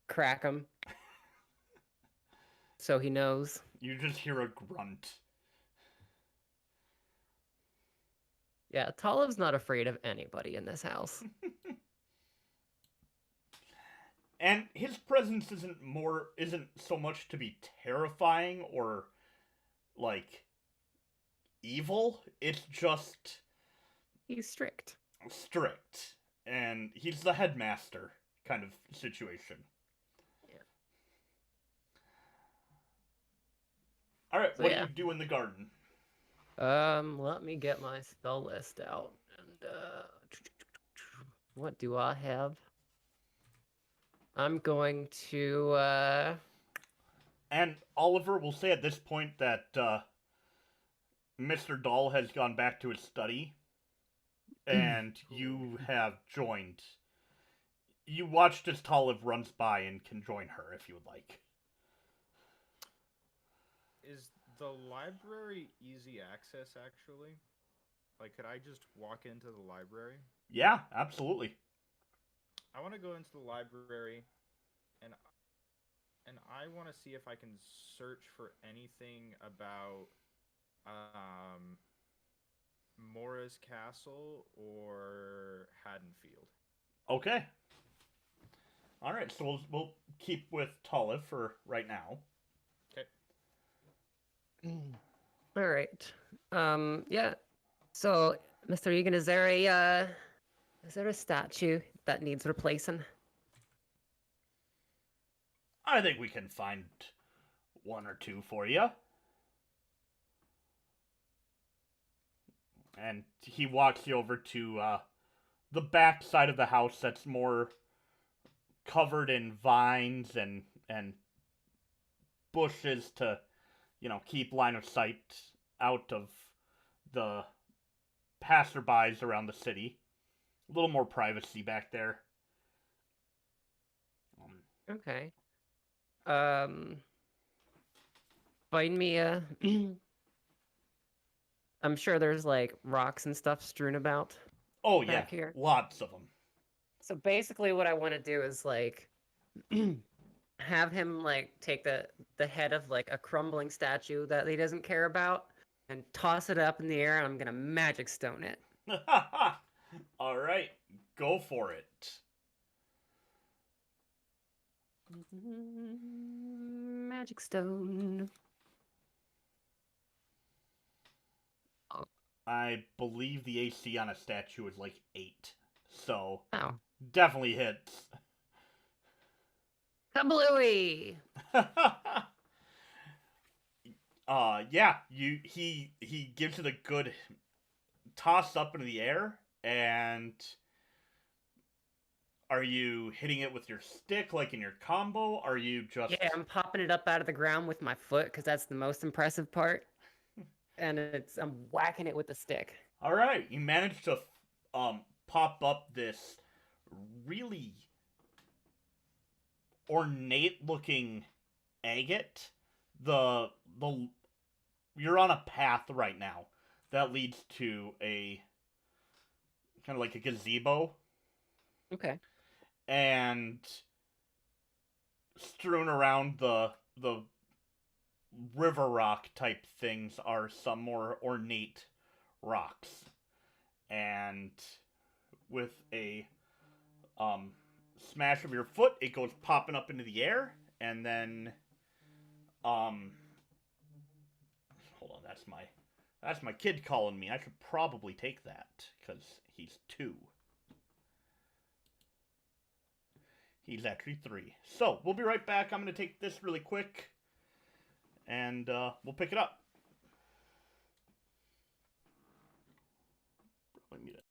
crack him so he knows. you just hear a grunt. Yeah, Taliv's not afraid of anybody in this house. And his presence isn't so much to be terrifying or like evil. It's just He's strict. strict. And he's the headmaster kind of situation. Yeah. Alright, So, what yeah. do you do in the garden? Let me get my spell list out. And what do I have? I'm going to And Oliver will say at this point that Mr. Dall has gone back to his study, and you have joined. You watched as Talamh runs by and can join her if you would like. Is the library easy access, actually? Like, could I just walk into the library? Yeah, absolutely. I want to go into the library, and I want to see if I can search for anything about Mora's Castle or Haddonfield. Okay. All right, so we'll keep with Talamh for right now. Okay. all right. Yeah. So, Mr. Egan, is there a statue that needs replacing? I think we can find one or two for you. And he walks you over to the back side of the house that's more covered in vines and bushes to, keep line of sight out of the passerbys around the city. A little more privacy back there. Okay. Find me a. I'm sure there's like rocks and stuff strewn about. Oh yeah, Back here. lots of them. So basically, what I want to do is like have him like take the head of like a crumbling statue that he doesn't care about and toss it up in the air, and I'm gonna magic stone it. All right, go for it. Magic stone. I believe the AC on a statue is like 8, so Oh, definitely hits. kablooey! Yeah, he gives it a good toss up into the air, and are you hitting it with your stick like in your combo? Are you just Yeah, I'm popping it up out of the ground with my foot because that's the most impressive part. And I'm whacking it with the stick. All right, you managed to pop up this really ornate looking agate. The you're on a path right now that leads to a kind of like a gazebo, Okay. and strewn around the river rock type things are some more ornate rocks, and with a smash of your foot it goes popping up into the air, and then hold on, that's my kid calling me. I should probably take that because he's 2. He's actually 3. So we'll be right back. I'm going to take this really quick, and we'll pick it up. Probably mute it.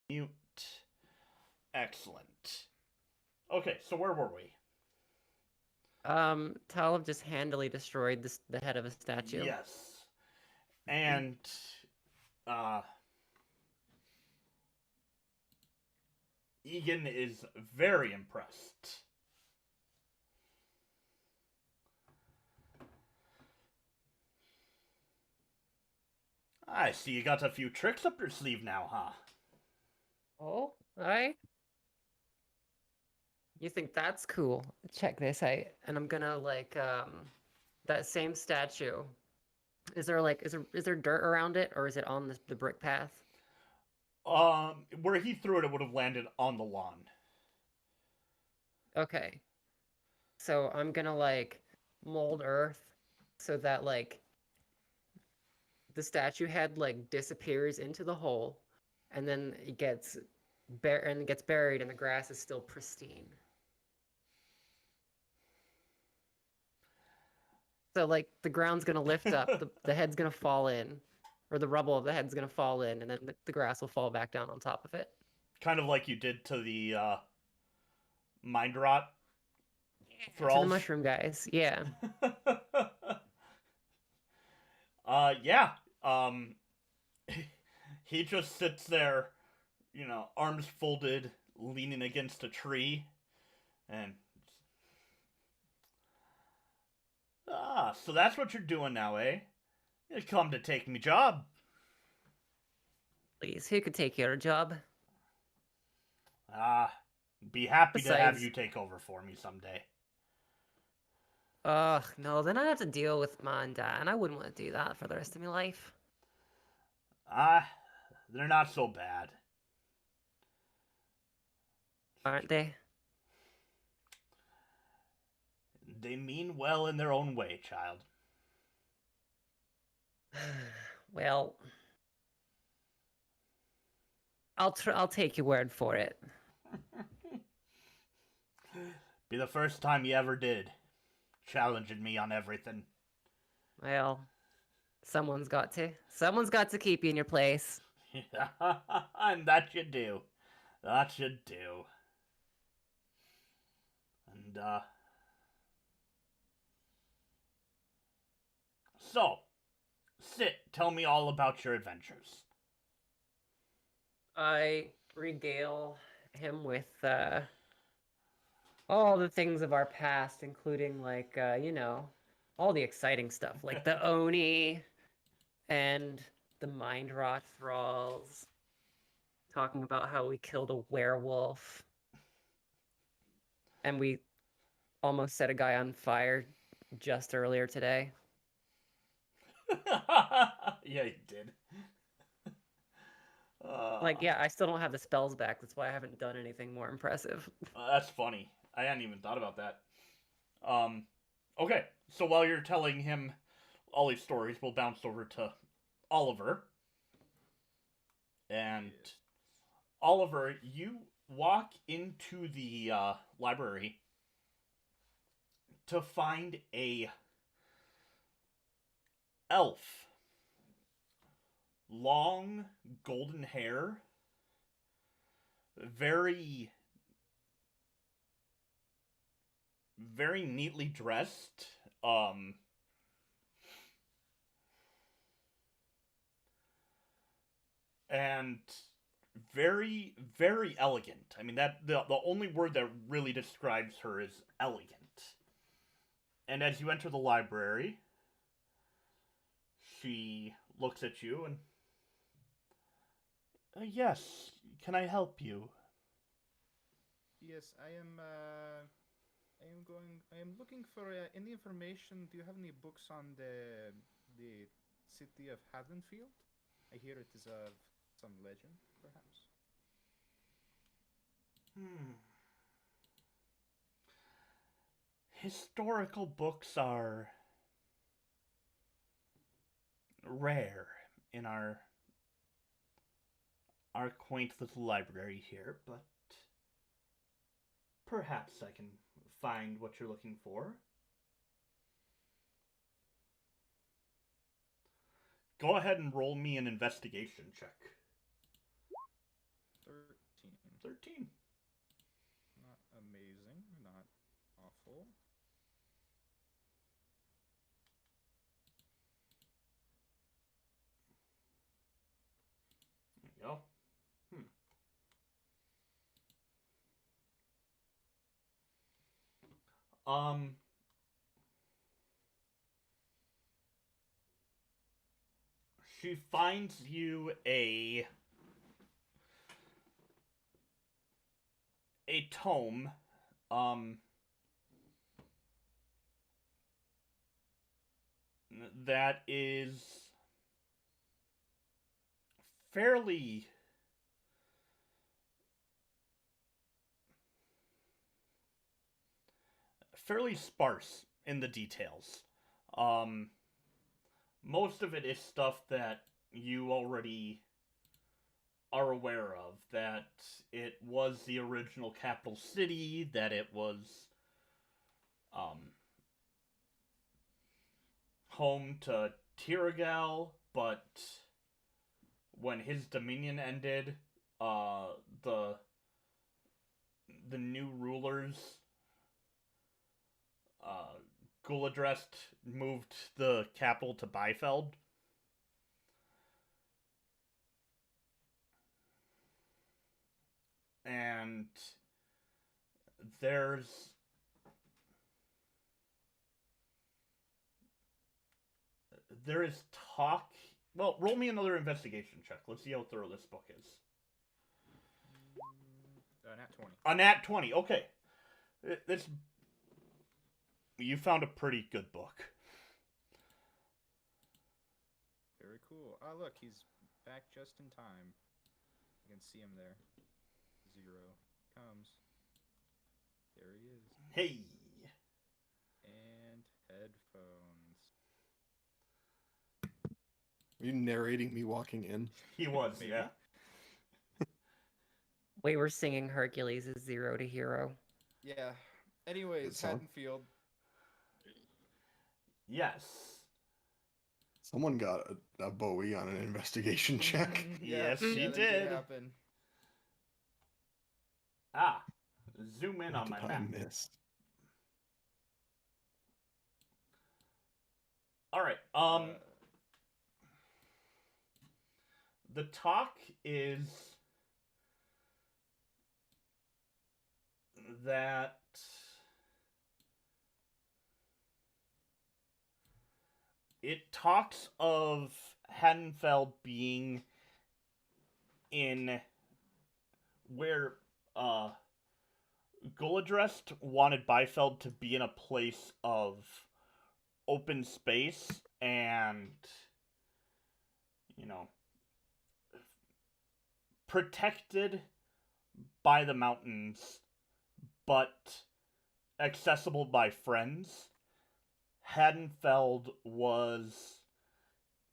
Mute. Excellent. Okay, so where were we? Talamh just handily destroyed the head of a statue. Yes. And, Egan is very impressed. I see you got a few tricks up your sleeve now, huh? Oh, you think that's cool? Check this out. And I'm gonna like that same statue. Is there dirt around it, or is it on the brick path? Where he threw it, it would have landed on the lawn. Okay. So I'm gonna like mold earth so that like the statue head like disappears into the hole, and then it gets buried, and the grass is still pristine. So like the ground's gonna lift up, the head's gonna fall in, or the rubble of the head's gonna fall in, and then the grass will fall back down on top of it. Kind of like you did to the mind rot To the mushroom guys, yeah. Yeah. He just sits there, arms folded, leaning against a tree, and so that's what you're doing now, eh? You come to take me job. Please, who could take your job? Be happy to have Besides- you take over for me someday. Ugh, no, then I'd have to deal with Mom and Dad, and I wouldn't want to do that for the rest of my life. They're not so bad. Aren't they? They mean well in their own way, child. Well, I'll take your word for it. Be the first time you ever did. Challenging me on everything. Well, someone's got to. Someone's got to keep you in your place. And that you do. That you do. And, So, sit, tell me all about your adventures. I regale him with all the things of our past, including like all the exciting stuff, like the Oni and the mind rot thralls. Talking about how we killed a werewolf, and we almost set a guy on fire just earlier today. Yeah, you did. Like, yeah, I still don't have the spells back. That's why I haven't done anything more impressive. That's funny. I hadn't even thought about that. Okay, so while you're telling him all these stories, we'll bounce over to Oliver. And Oliver, you walk into the library to find a elf. Long golden hair, very neatly dressed, and very elegant. I mean, that the only word that really describes her is elegant. And as you enter the library, she looks at you and yes, can I help you? Yes, I am looking for any information. Do you have any books on the city of Haddonfield? I hear it is of some legend, perhaps. Historical books are rare in our quaint little library here, but perhaps I can find what you're looking for. Go ahead and roll me an investigation check. 13. Not amazing, not awful. There you go. She finds you a tome, that is fairly sparse in the details. Most of it is stuff that you already are aware of, that it was the original capital city, that it was home to Tiragal, but when his dominion ended, the new rulers, Guladrest, moved the capital to Bifeld. And there is talk. Well, roll me another investigation check. Let's see how thorough this book is. Nat 20. A nat 20. Okay. You found a pretty good book. Very cool. Oh, look, he's back just in time. You can see him there. Zero comes. There he is. Hey. And headphones. Are you narrating me walking in? He was, Maybe. yeah. We were singing Hercules' Zero to Hero. Yeah. Anyways, Good song. Haddonfield. Yes. Someone got a Bowie on an investigation check. Yes, he that did. happen. Ah. Zoom in on What my did I map. miss? Alright, the talk is that it talks of Haddonfield being in where Guladrest wanted Bifeld to be in a place of open space and, protected by the mountains, but accessible by friends. Haddonfield was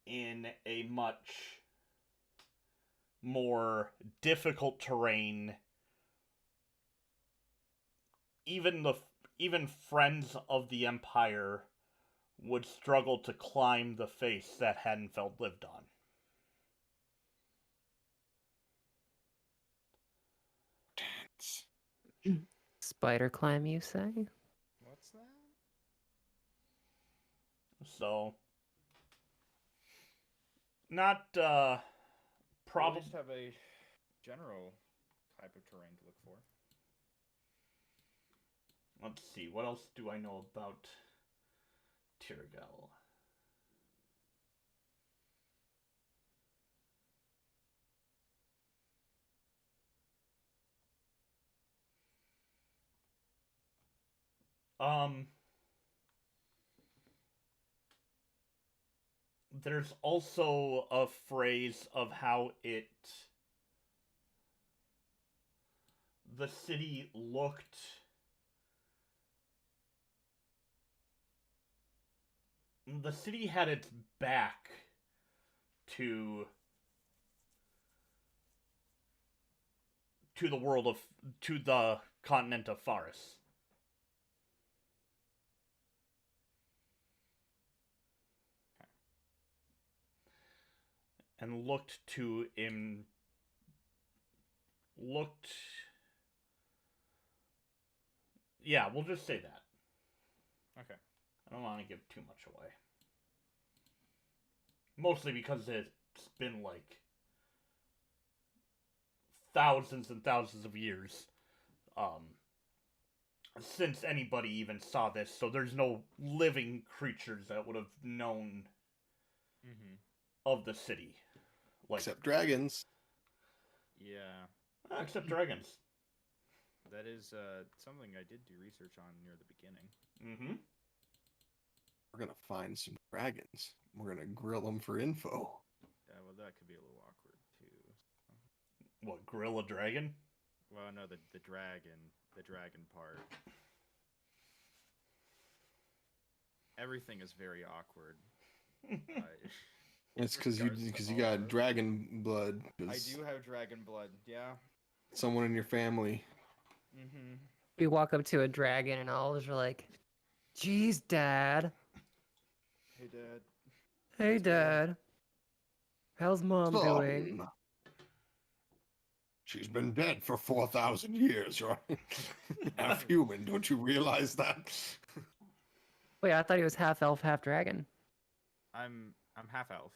in a much more difficult terrain. Even friends of the Empire would struggle to climb the face that Haddonfield lived on. Spider climb, you say? What's that? So, not We'll at probably. least have a general type of terrain to look for. Let's see, what else do I know about Tiragal? There's also a phrase of how the city looked the city had its back to the continent of Faris. And looked to looked. Yeah, we'll just say that. Okay. I don't want to give too much away. Mostly because it's been like thousands and thousands of years since anybody even saw this, so there's no living creatures that would have known of the city. Like, Except dragons. Yeah. Except dragons. That is something I did do research on near the beginning. Mm-hmm. We're gonna find some dragons. We're gonna grill them for info. Yeah, well, that could be a little awkward too. What, grill a dragon? Well, no, the dragon part. Everything is very awkward. It's because you got dragon blood. I do have dragon blood. Yeah. Someone in your family. Mm-hmm. We walk up to a dragon and all of us are like, "Geez, Dad. Hey, Dad. Hey, Dad. How's Mom doing?" Son. She's been dead for 4,000 years, right? Half human, don't you realize that? Wait, I thought he was half elf, half dragon. I'm half elf.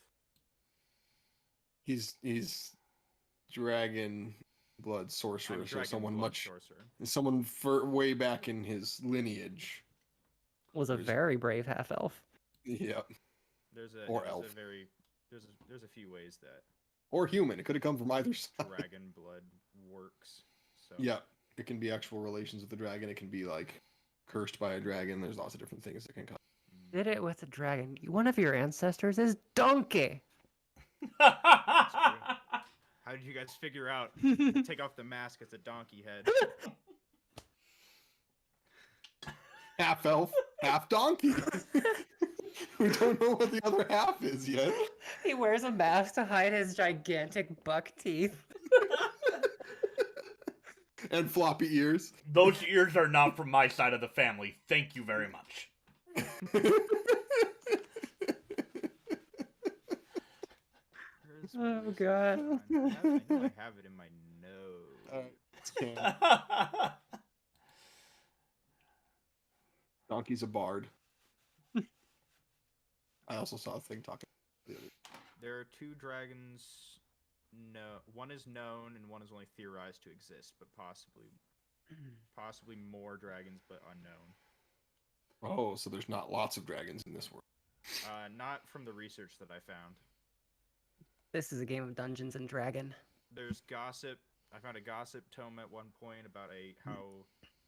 He's dragon blood sorcerer, so someone way back in his lineage. Was a very brave half elf. Yep. There's a few ways that or human. It could have come from either side. Dragon blood works. So yeah, it can be actual relations with the dragon. It can be like cursed by a dragon. There's lots of different things that can come. Did it with a dragon. One of your ancestors is donkey. How did you guys figure out? Take off the mask, it's a donkey head. Half elf, half donkey. We don't know what the other half is yet. He wears a mask to hide his gigantic buck teeth. And floppy ears. Those ears are not from my side of the family. Thank you very much. Oh god. I know I have it in my nose. Donkey's a bard. I also saw a thing talking. There are two dragons. No, one is known and one is only theorized to exist, but possibly more dragons, but unknown. Oh, so there's not lots of dragons in this world. Not from the research that I found. This is a game of Dungeons and Dragon. There's gossip. I found a gossip tome at one point about how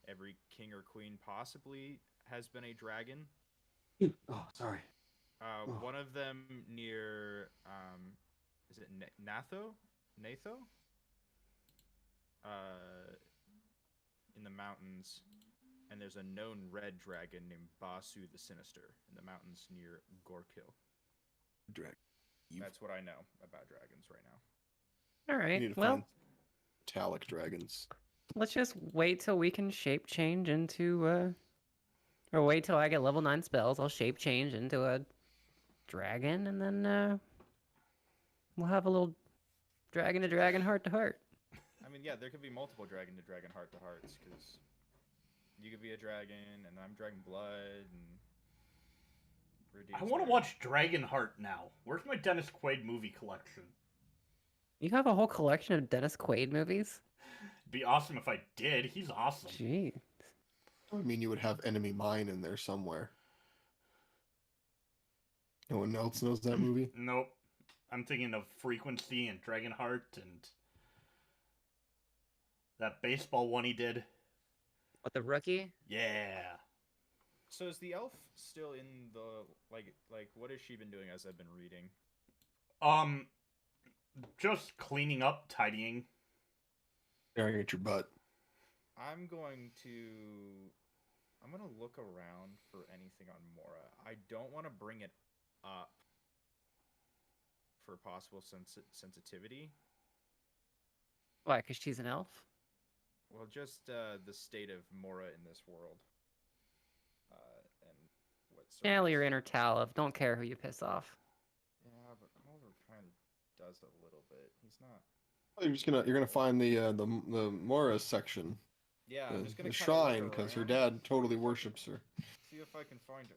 every king or queen possibly has been a dragon. Oh, sorry. One of them near, is it Natho? In the mountains. And there's a known red dragon named Basu the Sinister in the mountains near Gorkil. Dragon. That's what I know about dragons right now. All You need right. to Well, find metallic dragons. let's just wait till we can shape change into or wait till I get level 9 spells. I'll shape change into a dragon, and then we'll have a little dragon to dragon, heart to heart. I mean, yeah, there could be multiple dragon to dragon, heart to hearts, because you could be a dragon, and I'm dragon blood, and I want to watch Dragonheart now. Where's my Dennis Quaid movie collection? You have a whole collection of Dennis Quaid movies? It'd be awesome if I did. He's awesome. Gee. I mean, you would have Enemy Mine in there somewhere. No one else knows that movie? Nope. I'm thinking of Frequency and Dragonheart and that baseball one he did. What, the rookie? Yeah. So is the elf still in the like what has she been doing as I've been reading? Just cleaning up, tidying. Staring at your butt. I'm gonna look around for anything on Mora. I don't want to bring it up for possible sensitivity. Why, because she's an elf? Well, just the state of Mora in this world. And what Yeah, you're inner Talamh. Don't care who you piss off. Yeah, but Oliver kind of does a little bit. He's not You're gonna find the Mora section, Yeah, I'm just gonna the kinda shrine, look because her around, dad totally worships her. see if I can find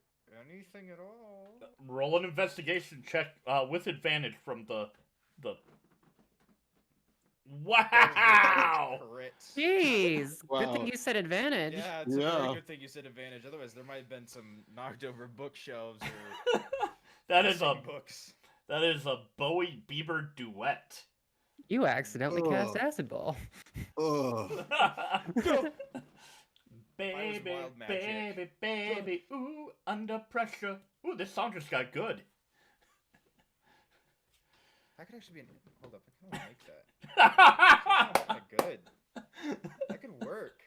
anything at all. Roll an investigation check with advantage from the. Wow! Crit. Jeez, good Wow. thing you said advantage. Yeah, it's a very Yeah. good thing you said advantage. Otherwise, there might have been some knocked over bookshelves or That is a missing books. Bowie Bieber duet. You accidentally cast Ugh. acid ball. Ugh. Baby, wild magic. baby, baby, ooh, under pressure. Ooh, this song just got good. That could actually be. Hold up, I kind of like that. That's kind of good. That could work.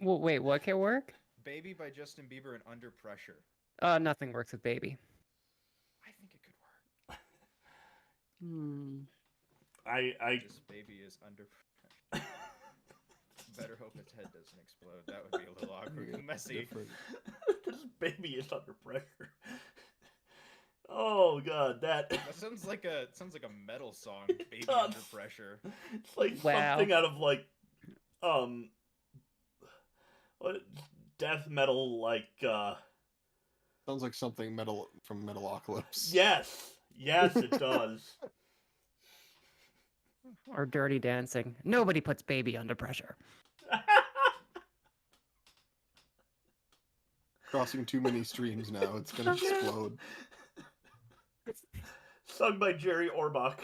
Well, wait, what can work? Baby by Justin Bieber and Under Pressure. Nothing works with baby. I think it could work. Hmm. This baby is under pressure. Better hope its head doesn't explode. That would be a little awkward and messy. Different. This baby is under pressure. Oh god, that sounds like a metal song. Baby does. Under Pressure. It's like Wow. something out of like what death metal like Sounds like something metal from Metalocalypse. yes it does. Or Dirty Dancing. Nobody puts baby under pressure. Crossing too many streams now, it's gonna explode. Sung by Jerry Orbach.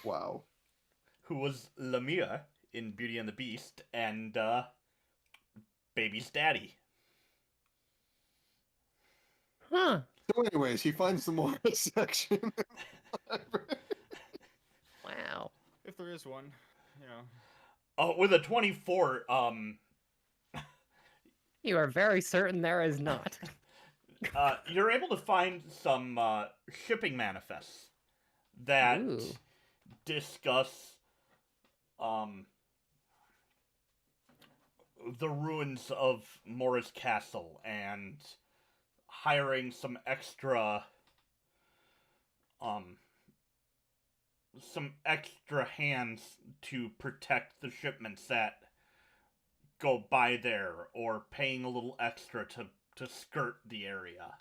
Wow. Who was Lamia in Beauty and the Beast and Baby's daddy. Huh. So anyways, he finds the Mora section. Wow. If there is one, you know. Oh, with a 24, You are very certain there is not. you're able to find some shipping manifests that Ooh. discuss the ruins of Mora's castle and hiring some extra hands to protect the shipments that go by there, or paying a little extra to skirt the area.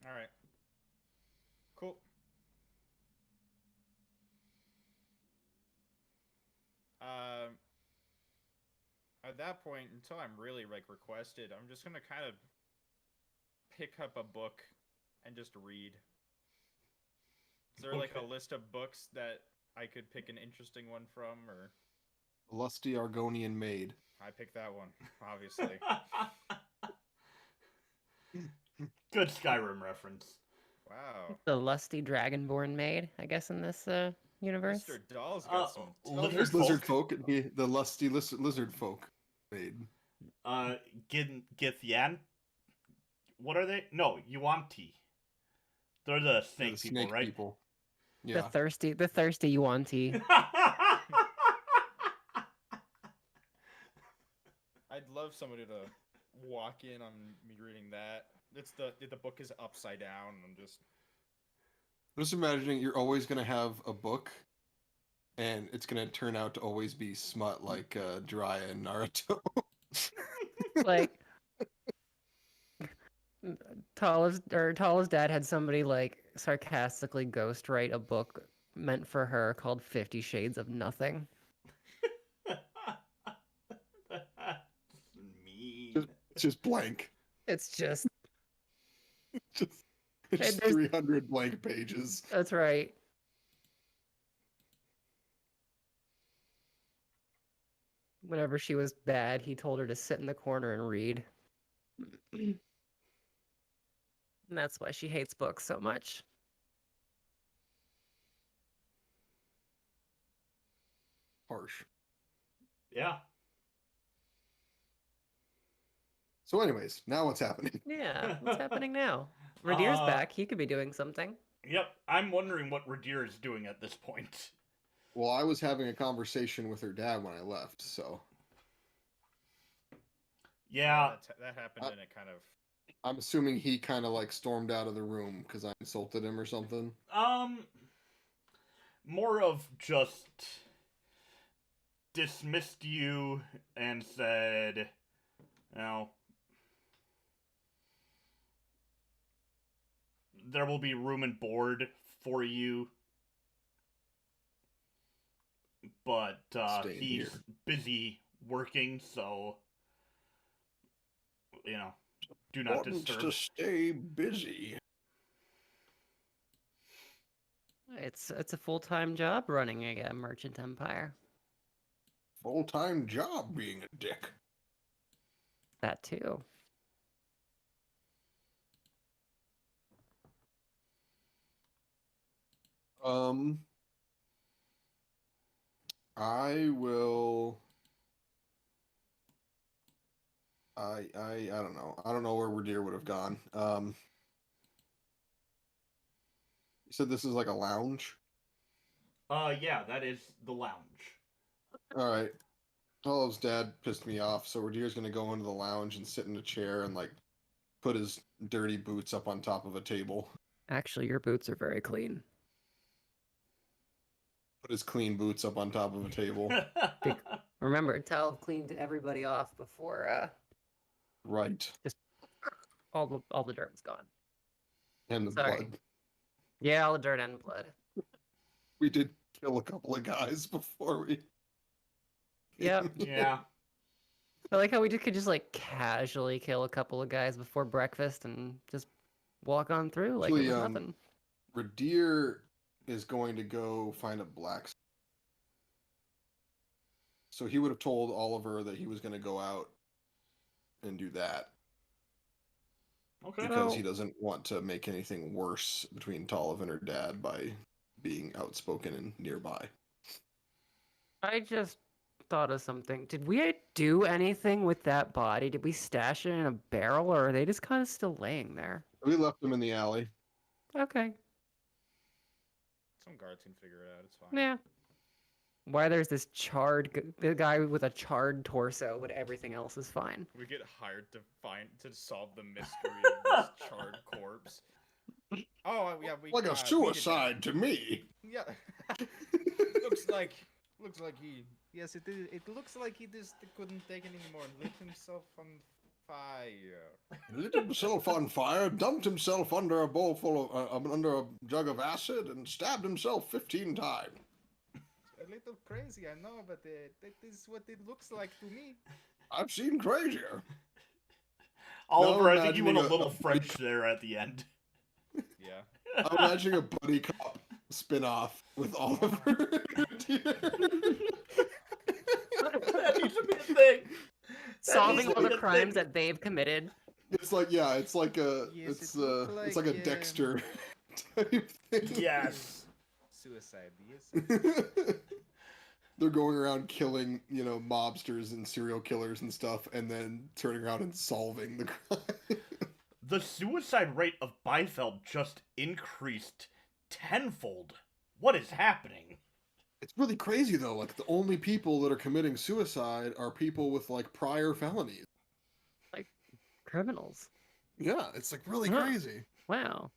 All right. Cool. At that point, until I'm really like requested, I'm just gonna kind of pick up a book and just read. Is there like a list of books that I could pick an interesting one from, or? Lusty Argonian Maid. I picked that one, obviously. Good Skyrim reference. Wow. The lusty dragonborn maid, I guess, in this universe. Mr. Dall's got some. Lizard Lizard folk. folk. The lusty lizard folk maid. Githyan. What are they? No, Yuanti. They're the snake The people, snake right? people. The Yeah. thirsty Yuan-Ti. I'd love somebody to walk in on me reading that. It's the book is upside down. I'm just imagining you're always gonna have a book, and it's gonna turn out to always be smut like Jiraiya and Naruto. Like, Tala's dad had somebody like sarcastically ghostwrite a book meant for her called 50 Shades of Nothing. That's mean. It's just blank. It's just It's Hey, just there's- 300 blank pages. that's right. Whenever she was bad, he told her to sit in the corner and read. And that's why she hates books so much. Harsh. Yeah. So, anyways, now what's happening? Yeah, what's happening now? Ridire's back. He could be doing something. Yep. I'm wondering what Ridire is doing at this point. Well, I was having a conversation with her dad when I left, so Yeah. That happened, and it kind of. I'm assuming he kind of like stormed out of the room because I insulted him or something. More of just dismissed you and said, there will be room and board for you, but he's busy working, so do not disturb. To stay busy. It's a full-time job running a merchant empire. Full-time job being a dick. That too. I will. I don't know. I don't know where Ridire would have gone. You said this is like a lounge? Yeah, that is the lounge. Alright. Talaph's dad pissed me off, so Ridire's gonna go into the lounge and sit in a chair and like put his dirty boots up on top of a table. Actually, your boots are very clean. Put his clean boots up on top of a table. Remember, Talamh cleaned everybody off before Right. just all the dirt was gone. And the Sorry. blood. Yeah, all the dirt and blood. We did kill a couple of guys before we. Yep. Yeah. I like how we could just like casually kill a couple of guys before breakfast and just walk on through like Actually, it was nothing. Ridire is going to go find a blacksmith. So he would have told Oliver that he was going to go out and do that. Okay. Because he doesn't want to make anything worse between Talamh and her dad by being outspoken and nearby. I just thought of something. Did we do anything with that body? Did we stash it in a barrel, or are they just kind of still laying there? We left him in the alley. Okay. Some guards can figure it out. It's fine. Yeah. Why there's this the guy with a charred torso, but everything else is fine. We get hired to solve the mystery of this charred corpse. Oh yeah, like a suicide to me. Yeah. looks like he. Yes, it is. It looks like he just couldn't take anymore and lit himself on fire. Lit himself on fire, dumped himself under a bowl full of under a jug of acid, and stabbed himself 15 times. A little crazy, I know, but that is what it looks like to me. I've seen crazier. Oliver, No, I think you went a little a French there at the end. Yeah. I'm imagining a buddy cop spin-off with Oliver. That needs to be a thing. Solving all the crimes that they've committed. It's like it's like a Yes, it's like a Dexter type thing. Yes. Suicide, yes. They're going around killing, mobsters and serial killers and stuff, and then turning around and solving the crime. The suicide rate of Biefeld just increased tenfold. What is happening? It's really crazy though. Like the only people that are committing suicide are people with like prior felonies. Like criminals. Yeah, it's like really Huh. crazy. Wow.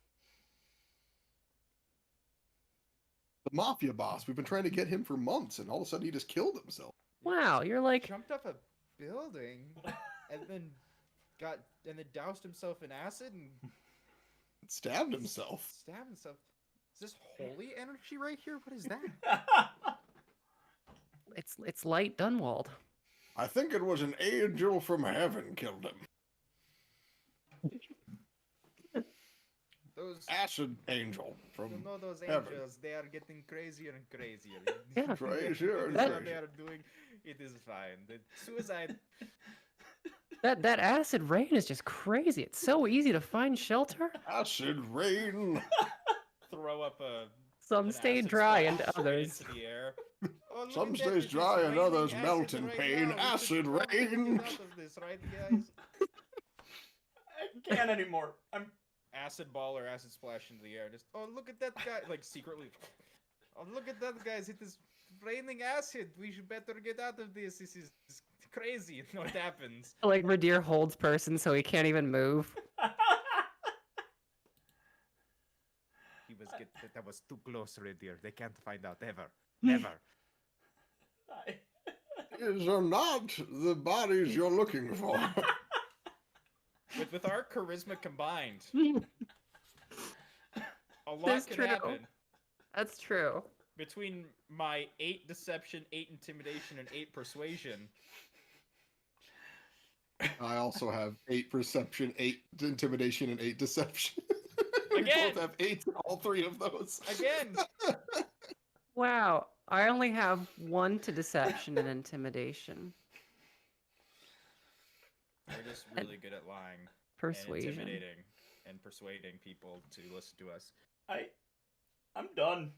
The mafia boss. We've been trying to get him for months, and all of a sudden he just killed himself. Wow, you're like Jumped off a building and then doused himself in acid and Stabbed himself. stabbed himself. Is this holy energy right here? What is that? it's light Dunwald. I think it was an angel from heaven killed him. Those Acid angel from you know those heaven. angels, they are getting crazier and crazier. Yeah. Crazier and That's what crazier. they are doing. It is fine. The suicide. That acid rain is just crazy. It's so easy to find shelter. Acid rain. Throw up a. Some an stay acid dry splash and others. into the air. Oh, look Some at that, stays it is dry and raining others acid melt in right pain. now. We Acid should probably get rain. out of this, right, guys? I can't anymore. Acid ball or acid splash into the air. Just look at that guy, like secretly. Oh, look at that guy's hit his raining acid. We should better get out of this. This is crazy. What happens? Like Ridire holds person so he can't even move. That was too close, Ridire. They can't find out ever. Never. These are not the bodies you're looking for. With our charisma combined, a lot That's could true. happen. That's true. Between my 8 deception, 8 intimidation, and 8 persuasion. I also have 8 perception, 8 intimidation, and 8 deception. Again! We both have 8 in all 3 of those. Again! Wow, I only have 1 to deception and intimidation. We're just really good at lying. Persuasion. And intimidating and persuading people to listen to us. I'm done.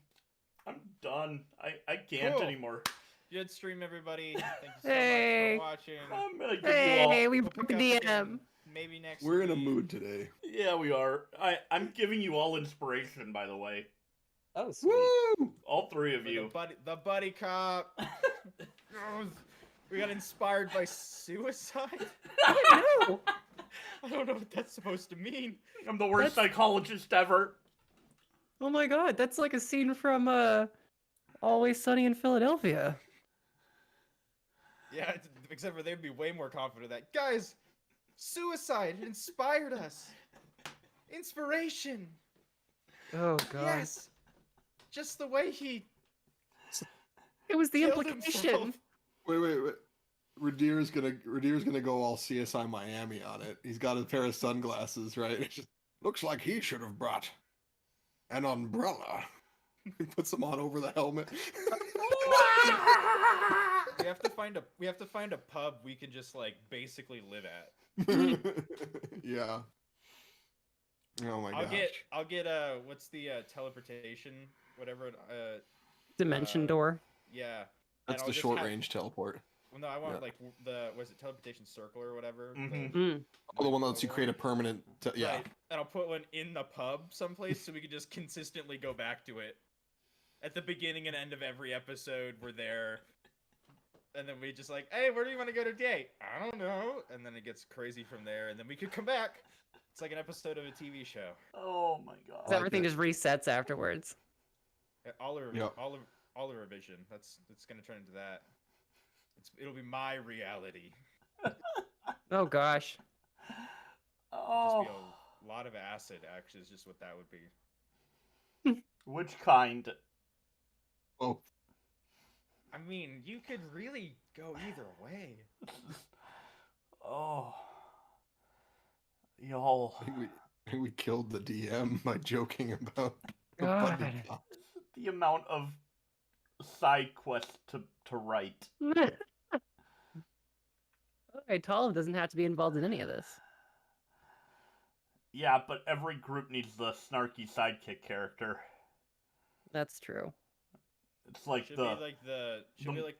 I'm done. I can't Cool. anymore. Good stream, everybody. Thank you so Hey. much for watching. I'm gonna give you all. Hey, we We'll broke pick the up again DM. maybe next We're in a week. mood today. Yeah, we are. I'm giving you all inspiration, by the way. Oh, sweet. Woo! All 3 of For you. The buddy cop. We got inspired by suicide? No. I don't know what that's supposed to mean. I'm the worst psychologist ever. Oh my god, that's like a scene from Always Sunny in Philadelphia. Yeah, except for they'd be way more confident that, guys, suicide inspired us. Inspiration. Oh god. Yes. Just the way he It was the killed implication. himself. Wait. Ridire's gonna go all CSI Miami on it. He's got a pair of sunglasses, right? It just looks like he should have brought an umbrella. He puts them on over the helmet. We have to find a pub we can just like basically live at. Yeah. Oh my gosh. I'll get what's the teleportation whatever Dimension door. yeah. That's And I'll the just short have- range teleport. Well, no, I want Yeah. like was it teleportation circle or whatever? Mhm. Mm. Oh, the one that lets you create a permanent. Yeah. Right. And I'll put one in the pub someplace so we can just consistently go back to it. At the beginning and end of every episode, we're there. And then we just like, hey, where do you want to go today? I don't know. And then it gets crazy from there, and then we could come back. It's like an episode of a TV show. Oh my god. So everything just resets afterwards. Yep. Oliver Vision. That's gonna turn into that. It'll be my reality. Oh gosh. Oh. Just be a lot of acid. Actually, is just what that would be. Which kind? Oh, I mean, you could really go either way. Oh. Y'all. I think we killed the DM by joking about the God. buddy cop. The amount of side quests to write. Okay, Talamh doesn't have to be involved in any of this. Yeah, but every group needs the snarky sidekick character. That's true. It's like Should the be like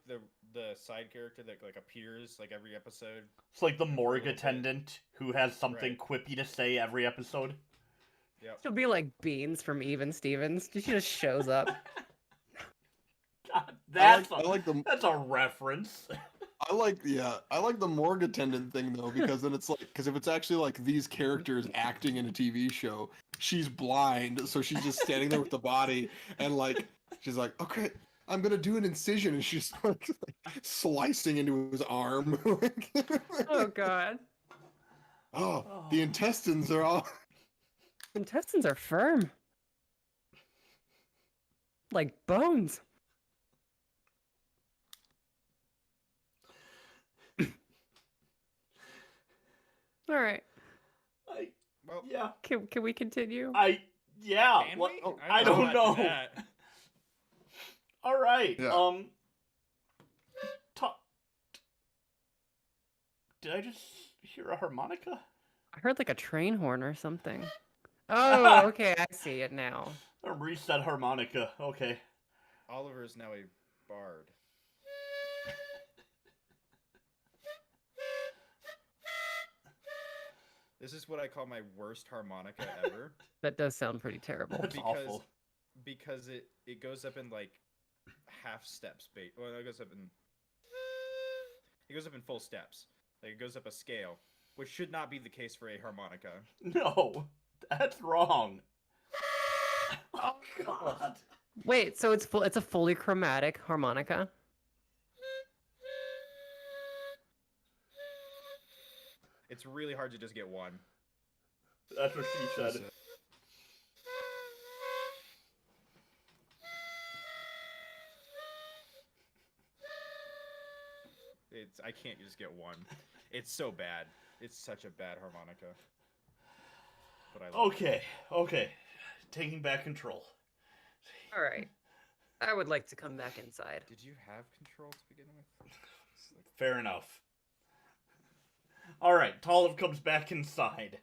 the side character that like appears like every episode. it's like the morgue little bit. attendant who has something Right. quippy to say every episode. Yep. She'll be like Beans from Even Stevens. She just shows up. God, that's I like the that's a reference. I like the morgue attendant thing though, because then it's like, because if it's actually like these characters acting in a TV show, she's blind, so she's just standing there with the body, and like she's like, okay, I'm gonna do an incision, and she's like slicing into his arm. Oh god. Oh, the intestines are all. Intestines are firm. Like bones. All right. Well, Yeah. Can we continue? Yeah. can what- we? oh, I don't about know. that. All right. Yeah. Did I just hear a harmonica? I heard like a train horn or something. Oh, okay, I see it now. A reset harmonica. Okay. Oliver is now a bard. This is what I call my worst harmonica ever. That does sound pretty terrible. That's awful. Because it goes up in like half steps. Well, it goes up in full steps. Like it goes up a scale, which should not be the case for a harmonica. No, that's wrong. Oh God. Wait, so it's a fully chromatic harmonica? It's really hard to just get one. That's what she said. I can't just get one. It's so bad. It's such a bad harmonica. But I love it. Okay. Taking back control. All right. I would like to come back inside. Did you have control to begin with? Fair enough. All right, Talamh comes back inside.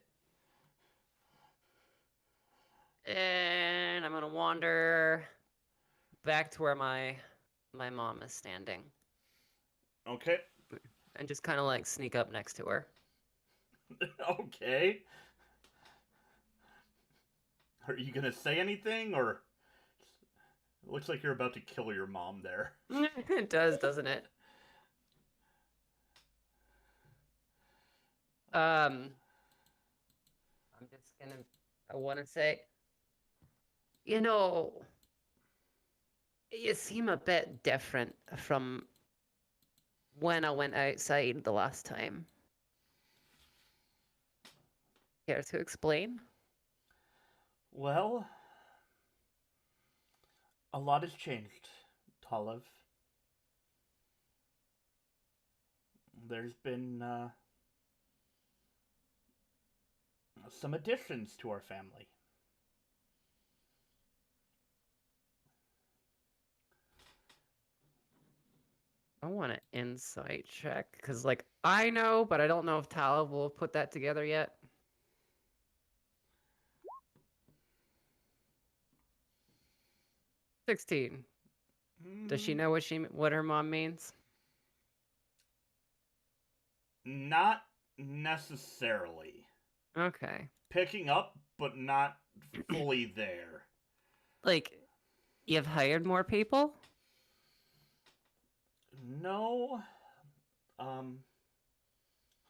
And I'm gonna wander back to where my mom is standing. Okay. And just kind of like sneak up next to her. Okay. Are you gonna say anything, or it looks like you're about to kill your mom there? It does, doesn't it? I'm just gonna. I want to say, you know, you seem a bit different from when I went outside the last time. Care to explain? Well, a lot has changed, Talamh. There's been some additions to our family. I want an insight check because, like, I know, but I don't know if Talamh will put that together yet. 16. Does she know what her mom means? Not necessarily. Okay. Picking up, but not fully there. Like, you've hired more people? No.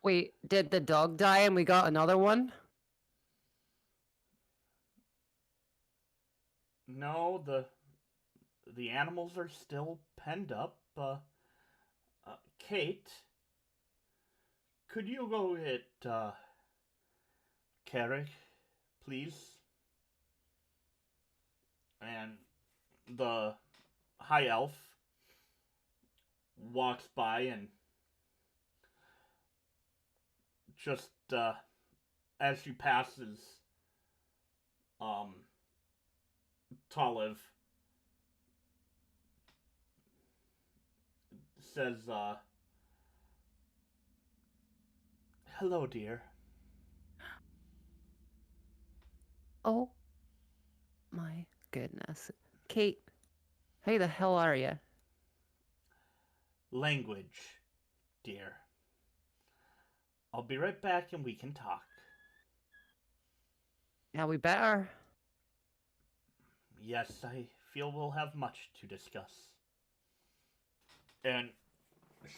Wait, did the dog die and we got another one? No, the animals are still penned up. Kate, could you go hit Carrick, please? And the high elf walks by and just as she passes Talamh says hello, dear. Oh my goodness. Kate, how the hell are you? Language, dear. I'll be right back and we can talk. Yeah, we better. Yes, I feel we'll have much to discuss. And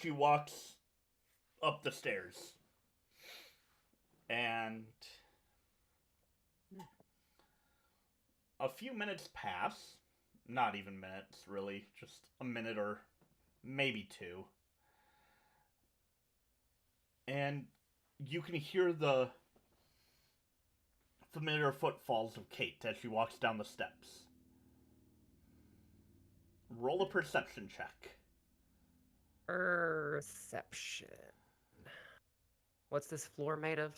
she walks up the stairs. And a few minutes pass. Not even minutes, really. Just a minute or maybe two. And you can hear the familiar footfalls of Kate as she walks down the steps. Roll a perception check. Perception. What's this floor made of?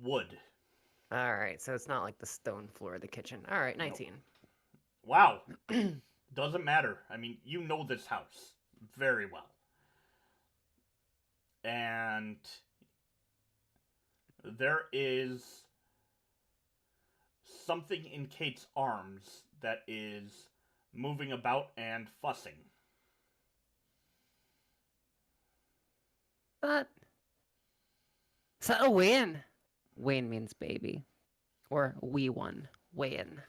Wood. Alright, so it's not like the stone floor of the kitchen. Alright, 19. Wow. Doesn't matter. I mean, you know this house very well. And there is something in Kate's arms that is moving about and fussing. But is that a Wayne? Wayne means baby. Or wee one. Wayne.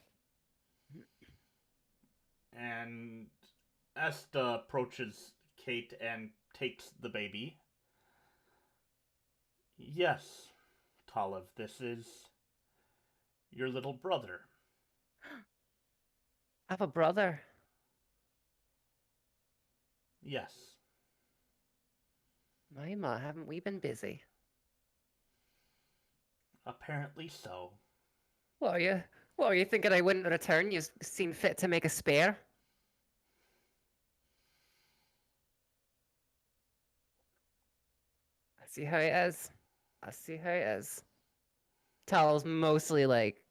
And Esta approaches Kate and takes the baby. Yes, Talamh, this is your little brother. I have a brother. Yes. Mima, haven't we been busy? Apparently so. What are you thinking I wouldn't return? You've seen fit to make a spare? I see how it is. I see how it is. Tal's mostly like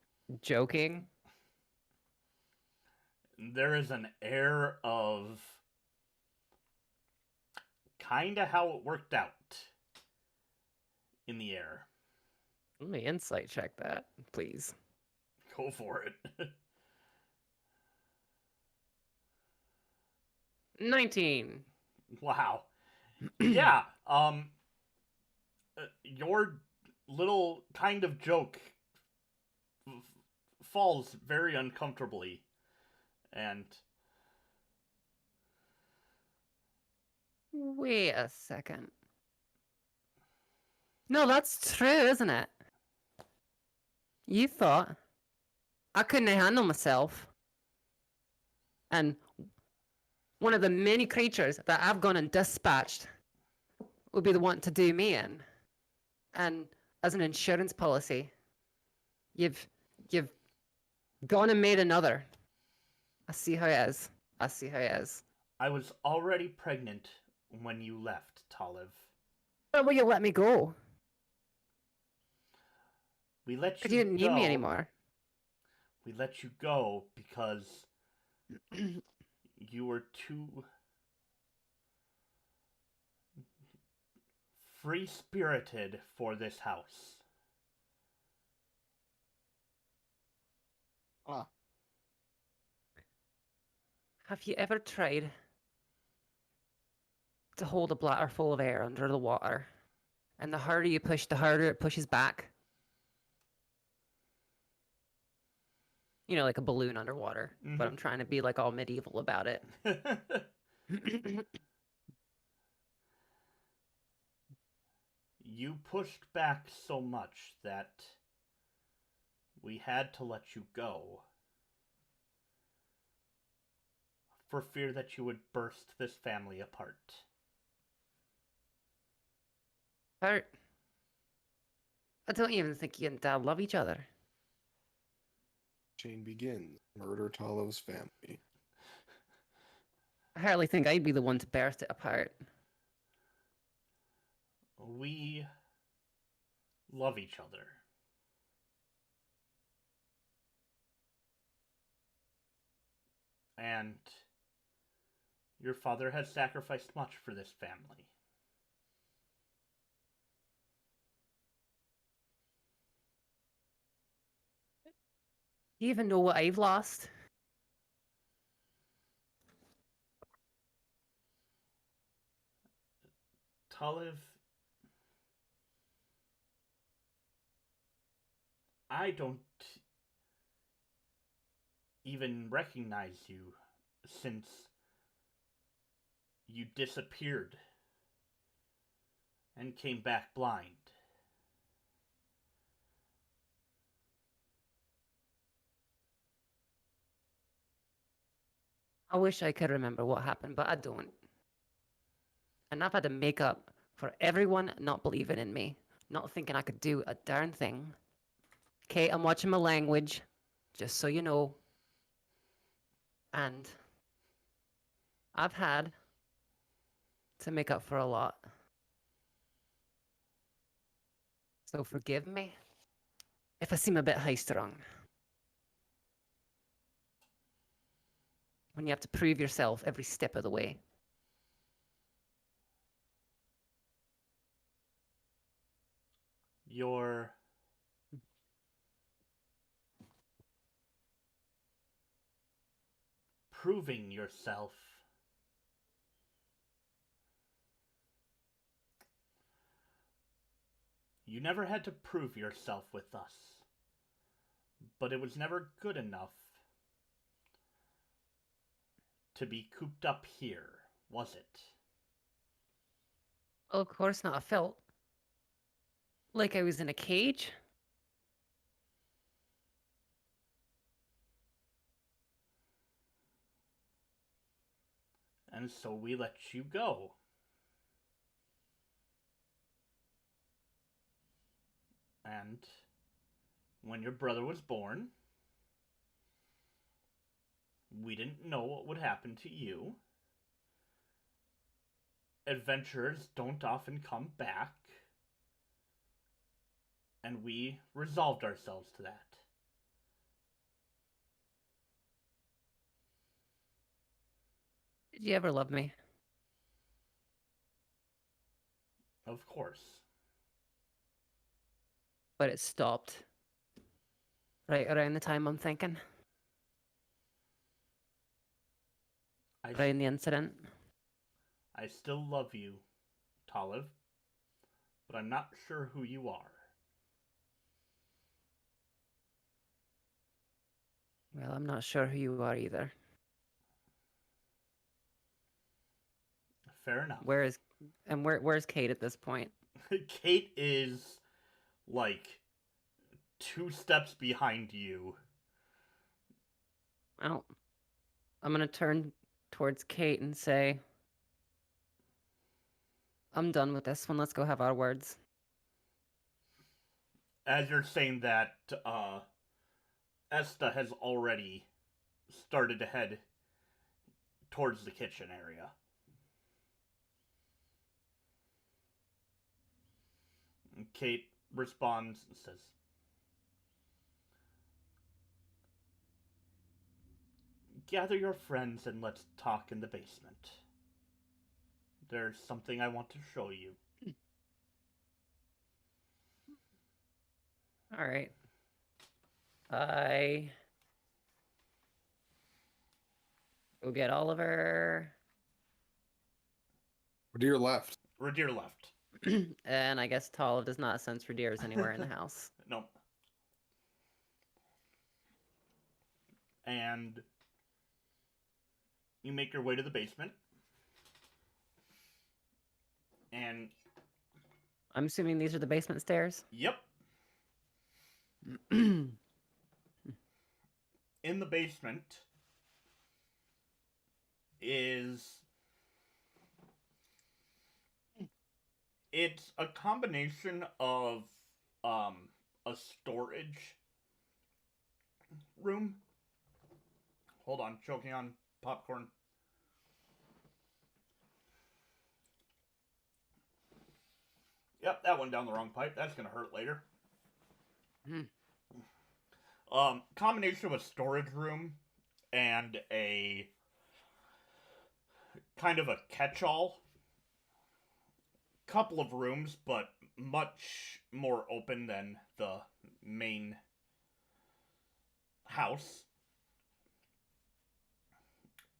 joking. There is an air of kinda how it worked out in the air. Let me insight check that, please. Go for it. 19. Wow. Yeah, your little kind of joke falls very uncomfortably, and Wait a second. No, that's true, isn't it? You thought I couldn't handle myself. And one of the many creatures that I've gone and dispatched would be the one to do me in. And as an insurance policy, you've gone and made another. I see how it is. I see how it is. I was already pregnant when you left, Talamh. Why will you let me go? We let Because you you didn't need me anymore. We let you go because you were too free-spirited for this house. Ah. Have you ever tried to hold a bladder full of air under the water? And the harder you push, the harder it pushes back. You know, like a balloon underwater. Mhm. But I'm trying to be like all medieval about it. You pushed back so much that we had to let you go for fear that you would burst this family apart. Hurt. I don't even think you and Dad love each other. Chain begins. Murder Talamh's family. I hardly think I'd be the one to burst it apart. We love each other. And your father has sacrificed much for this family. Do you even know what I've lost? Talamh, I don't even recognize you since you disappeared and came back blind. I wish I could remember what happened, but I don't. And I've had to make up for everyone not believing in me, not thinking I could do a darn thing. Okay, I'm watching my language, just so you know. And I've had to make up for a lot. So forgive me if I seem a bit high-strung. When you have to prove yourself every step of the way. You're proving yourself You never had to prove yourself with us, but it was never good enough to be cooped up here, was it? Oh, of course not. I felt like I was in a cage. And so we let you go. And when your brother was born, we didn't know what would happen to you. Adventurers don't often come back. And we resolved ourselves to that. Did you ever love me? Of course. But it stopped. Right around the time I'm thinking. Around the incident. I still love you, Talamh, but I'm not sure who you are. Well, I'm not sure who you are either. Fair enough. Where's Kate at this point? Kate is like 2 steps behind you. Well, I'm gonna turn towards Kate and say, I'm done with this one. Let's go have our words. As you're saying that, Esta has already started to head towards the kitchen area. And Kate responds and says, "Gather your friends and let's talk in the basement. There's something I want to show you." All right. I go get Oliver. Ridire left. Ridire left. And I guess Talamh does not sense Ridire's anywhere in the house. No. And you make your way to the basement. And I'm assuming these are the basement stairs? yep. In the basement is... It's a combination of a storage room. Hold on, choking on popcorn. Yep, that went down the wrong pipe. That's gonna hurt later. Combination of a storage room and a kind of a catch-all. Couple of rooms, but much more open than the main house.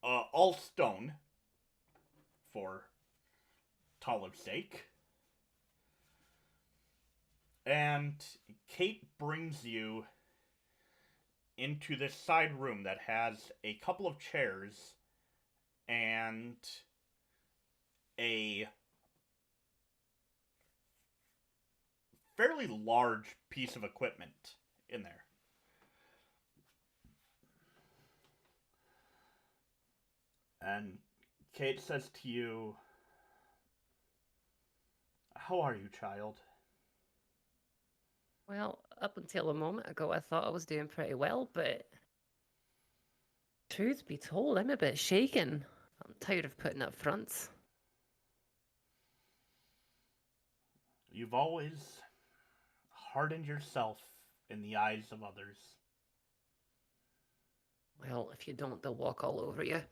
All stone, for Talamh's sake. And Kate brings you into this side room that has a couple of chairs and a fairly large piece of equipment in there. And Kate says to you, "How are you, child?" Well, up until a moment ago, I thought I was doing pretty well, but truth be told, I'm a bit shaken. I'm tired of putting up fronts. You've always hardened yourself in the eyes of others. Well, if you don't, they'll walk all over you.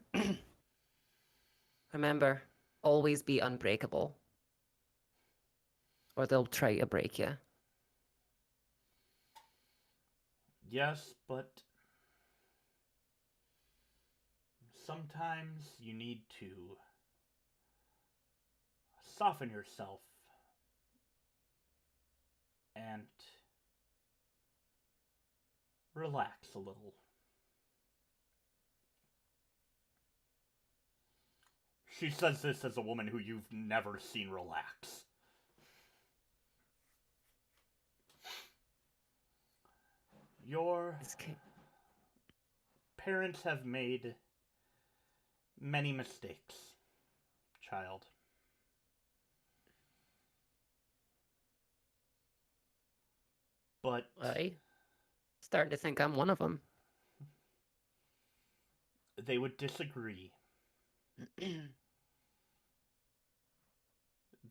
Remember, always be unbreakable. Or they'll try to break you. Yes, but sometimes you need to soften yourself and relax a little. She says this as a woman who you've never seen relax. Your parents have made many mistakes, child. But I starting to think I'm one of them. they would disagree.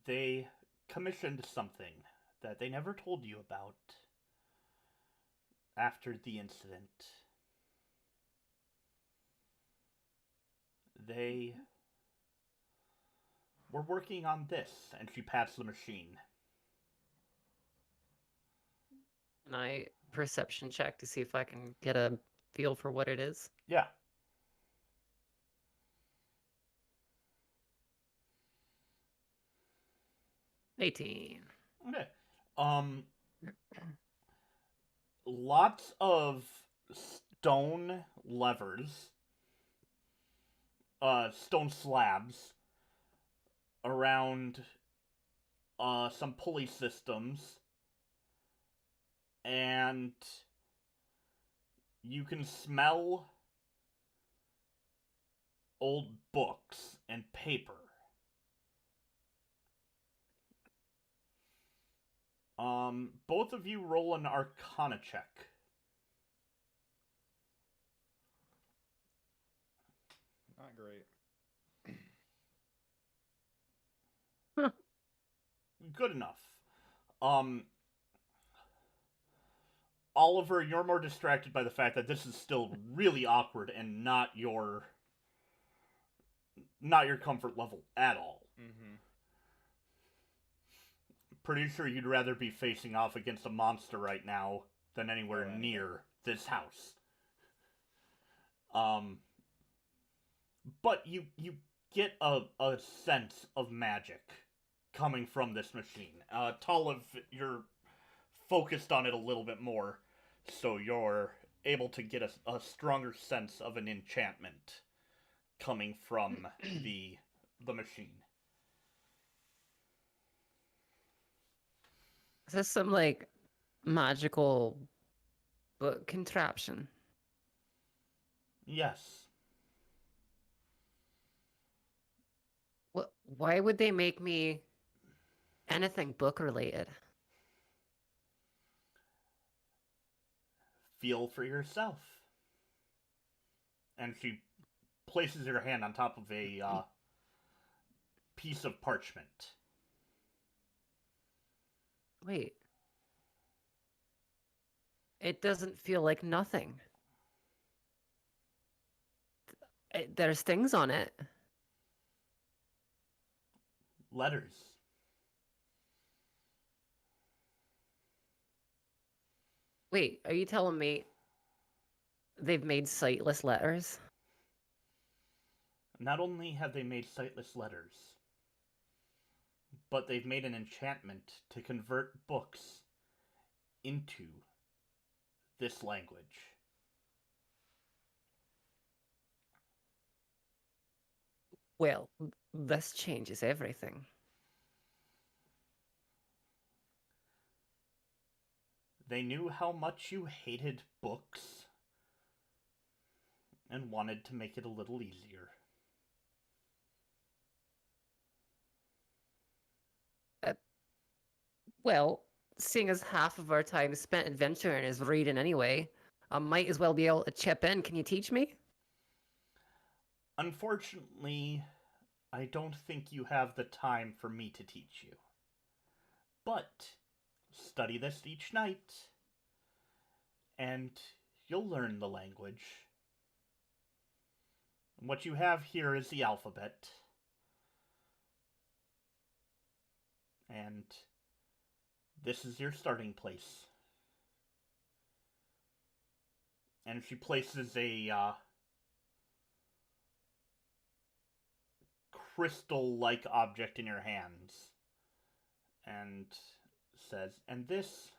They commissioned something that they never told you about after the incident. They were working on this, and she pats the machine. Can I perception check to see if I can get a feel for what it is? Yeah. $18. Okay. Lots of stone levers, stone slabs around some pulley systems, and you can smell old books and paper. Both of you roll an Arcana check. Not great. Good enough. Oliver, you're more distracted by the fact that this is still really awkward and not your comfort level at all. Mm-hmm. Pretty sure you'd rather be facing off against a monster right now than anywhere near this house. But you get a sense of magic coming from this machine. Talamh, you're focused on it a little bit more, so you're able to get a stronger sense of an enchantment coming from the machine. Is this some, like, magical book contraption? Yes. Why would they make me anything book-related? Feel for yourself. And she places her hand on top of a piece of parchment. Wait. It doesn't feel like nothing. There's things on it. Letters. Wait, are you telling me they've made sightless letters? Not only have they made sightless letters, but they've made an enchantment to convert books into this language. Well, this changes everything. They knew how much you hated books and wanted to make it a little easier. Well, seeing as half of our time spent adventuring is reading anyway, I might as well be able to chip in. Can you teach me? Unfortunately, I don't think you have the time for me to teach you. But study this each night, and you'll learn the language. What you have here is the alphabet. And this is your starting place. And she places a crystal-like object in your hands and says, and this,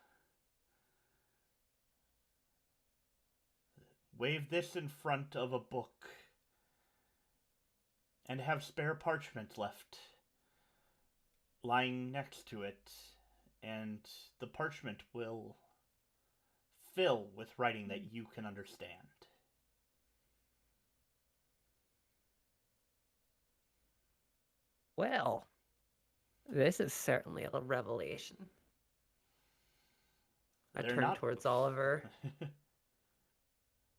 wave this in front of a book, and have spare parchment left lying next to it, and the parchment will fill with writing that you can understand. Well, this is certainly a revelation. I They're turn not towards books. Oliver.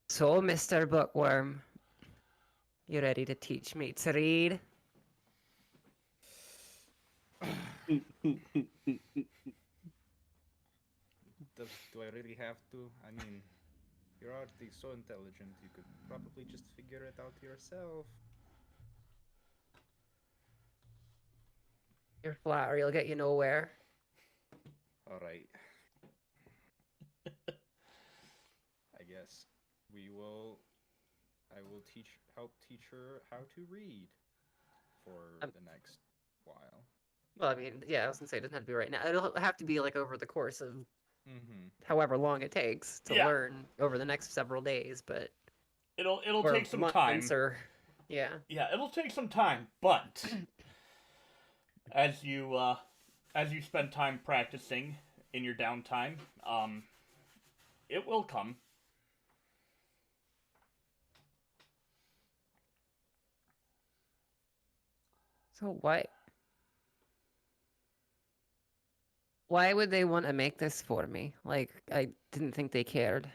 So, Mr. Bookworm, you ready to teach me to read? Do I really have to? I mean, you're already so intelligent, you could probably just figure it out yourself. Your flattery will get you nowhere. Alright. I guess I will help teach her how to read for the next while. Well, I mean, yeah, I was gonna say it doesn't have to be right now. It'll have to be like over the course of Mm-hmm. however long it takes to Yeah. learn over the next several days, but It'll or take some months time. or yeah. Yeah, it'll take some time, but as you spend time practicing in your downtime, it will come. So why would they want to make this for me? Like, I didn't think they cared.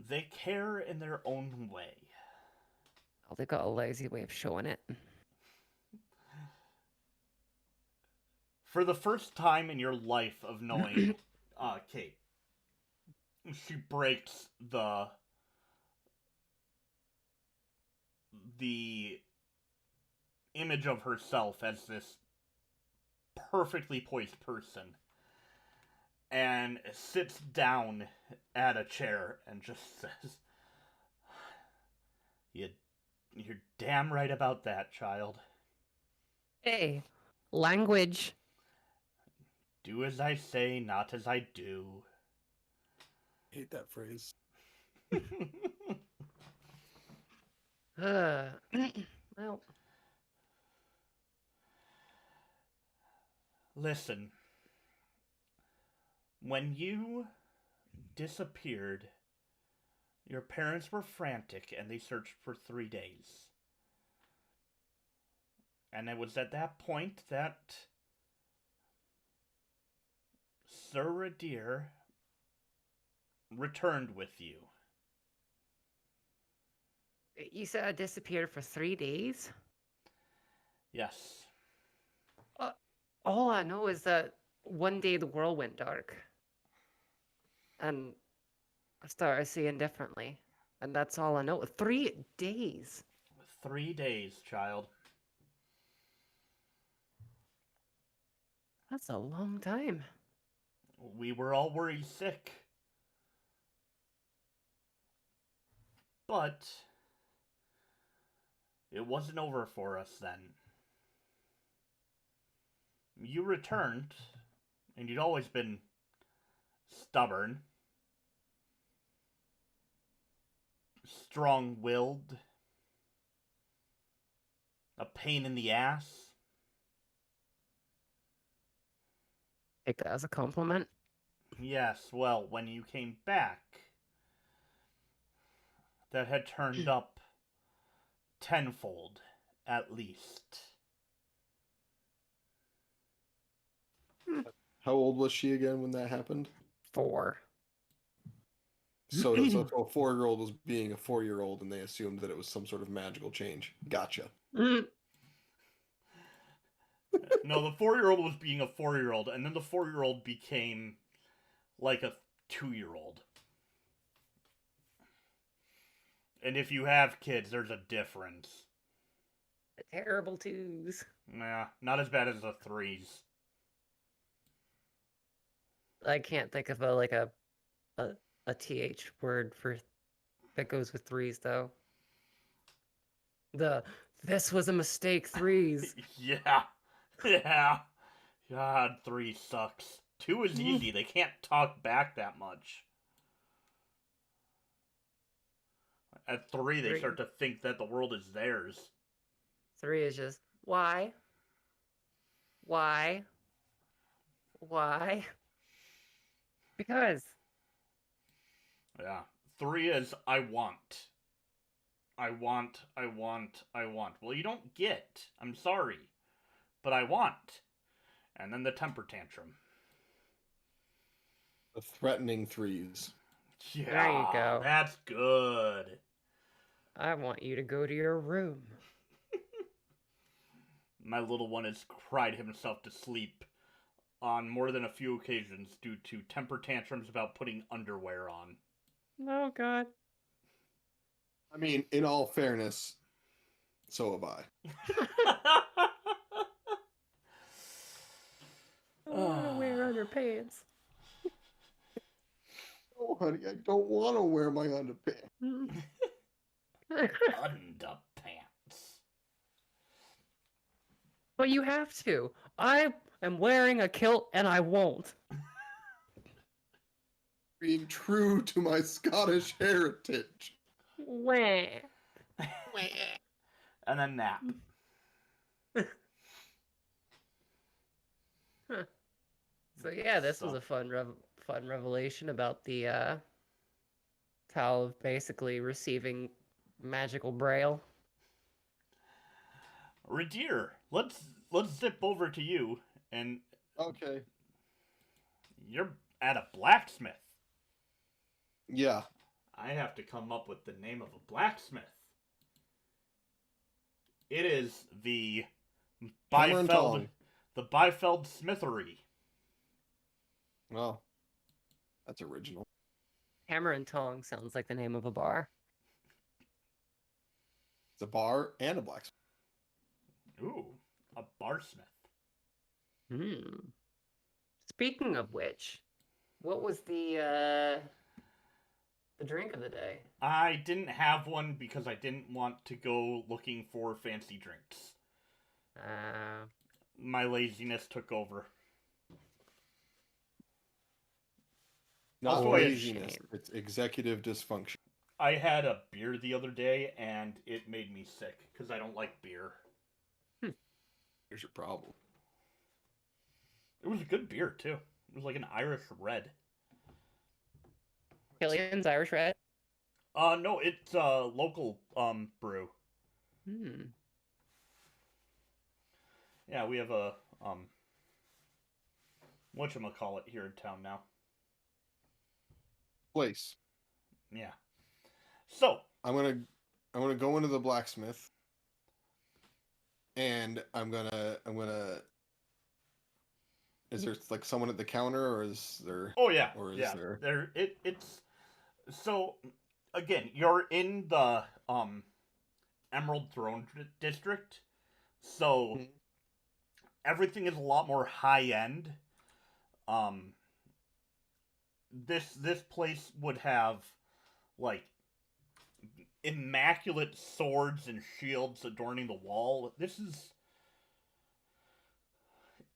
They care in their own way. Oh, they got a lazy way of showing it. For the first time in your life of knowing Kate, she breaks the image of herself as this perfectly poised person and sits down at a chair and just says, You're damn right about that, child. Hey, language. Do as I say, not as I do. I hate that phrase. Well, Listen, when you disappeared, your parents were frantic and they searched for 3 days. And it was at that point that Ser Ridire returned with you. you said I disappeared for 3 days? Yes. All I know is that one day the world went dark. And I started seeing differently. And that's all I know. 3 days. 3 days, child. That's a long time. We were all worried sick. But it wasn't over for us then. You returned, and you'd always been stubborn, strong-willed, a pain in the ass. Take that as a compliment. Yes, well, when you came back, that had turned up tenfold, at least. How old was she again when that happened? 4. So a 4-year-old was being a 4-year-old, and they assumed that it was some sort of magical change. Gotcha. No, the 4-year-old was being a 4-year-old, and then the 4-year-old became like a 2-year-old. And if you have kids, there's a difference. The terrible 2s. Nah, not as bad as the 3s. I can't think of a TH word for that goes with 3s though. This was a mistake 3s. Yeah. Yeah. God, 3 sucks. 2 is easy. They can't talk back that much. At 3, they 3. start to think that the world is theirs. 3 is just, why? Why? Why? Because. Yeah. 3 is, I want. I want, I want, I want. Well, you don't get. I'm sorry. But I want. And then the temper tantrum. The threatening 3s. Yeah, There you go. That's good. I want you to go to your room. My little one has cried himself to sleep on more than a few occasions due to temper tantrums about putting underwear on. Oh, God. I mean, in all fairness, so have I. I want to wear underpants. Oh, honey, I don't want to wear my underpants. Underpants. But you have to. I am wearing a kilt and I won't. Being true to my Scottish heritage. Wah. And then nap. So yeah, this was a fun revelation about the Talamh basically receiving magical braille. Ridire, let's zip over to you, and Okay. you're at a blacksmith. Yeah. I have to come up with the name of a blacksmith. It is the Hammer and tong. Byfeld Smithery. Well, that's original. Hammer and Tong sounds like the name of a bar. It's a bar and a blacksmith. Ooh, a barsmith. Speaking of which, what was the drink of the day? I didn't have one because I didn't want to go looking for fancy drinks. My laziness took over. Not Also, laziness. It's executive dysfunction. I had a beer the other day and it made me sick because I don't like beer. Here's your problem. It was a good beer too. It was like an Irish red. Killian's Irish Red? No, it's a local brew. Yeah, we have a whatchamacallit here in town now. Place. Yeah. So I'm gonna go into the blacksmith, and I'm gonna. Is there like someone at the counter, or is there? Oh yeah. Or is yeah. there? It's so again, you're in the Emerald Throne district, so everything is a lot more high end. This place would have like immaculate swords and shields adorning the wall.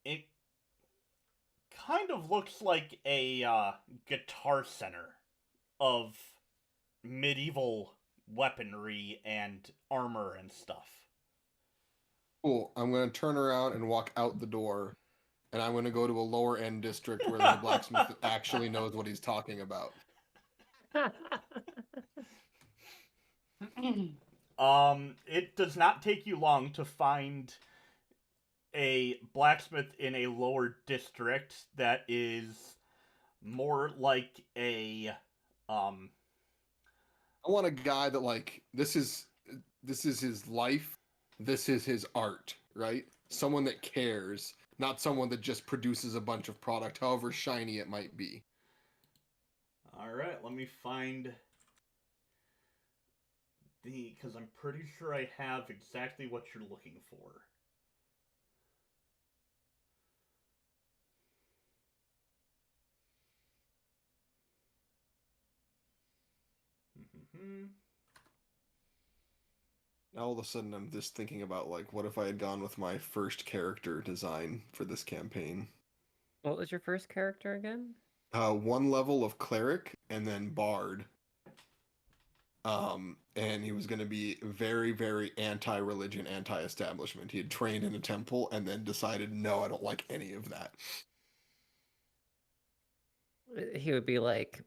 It kind of looks like a guitar center of medieval weaponry and armor and stuff. Cool. I'm gonna turn around and walk out the door, and I'm gonna go to a lower end district where there's a blacksmith that actually knows what he's talking about. It does not take you long to find a blacksmith in a lower district that is more like a I want a guy that like this is his life, this is his art, right? Someone that cares, not someone that just produces a bunch of product, however shiny it might be. Alright, let me find because I'm pretty sure I have exactly what you're looking for. Now all of a sudden I'm just thinking about like, what if I had gone with my first character design for this campaign? What was your first character again? 1 level of cleric and then bard. And he was going to be very, very anti-religion, anti-establishment. He had trained in a temple and then decided, no, I don't like any of that. He would be like,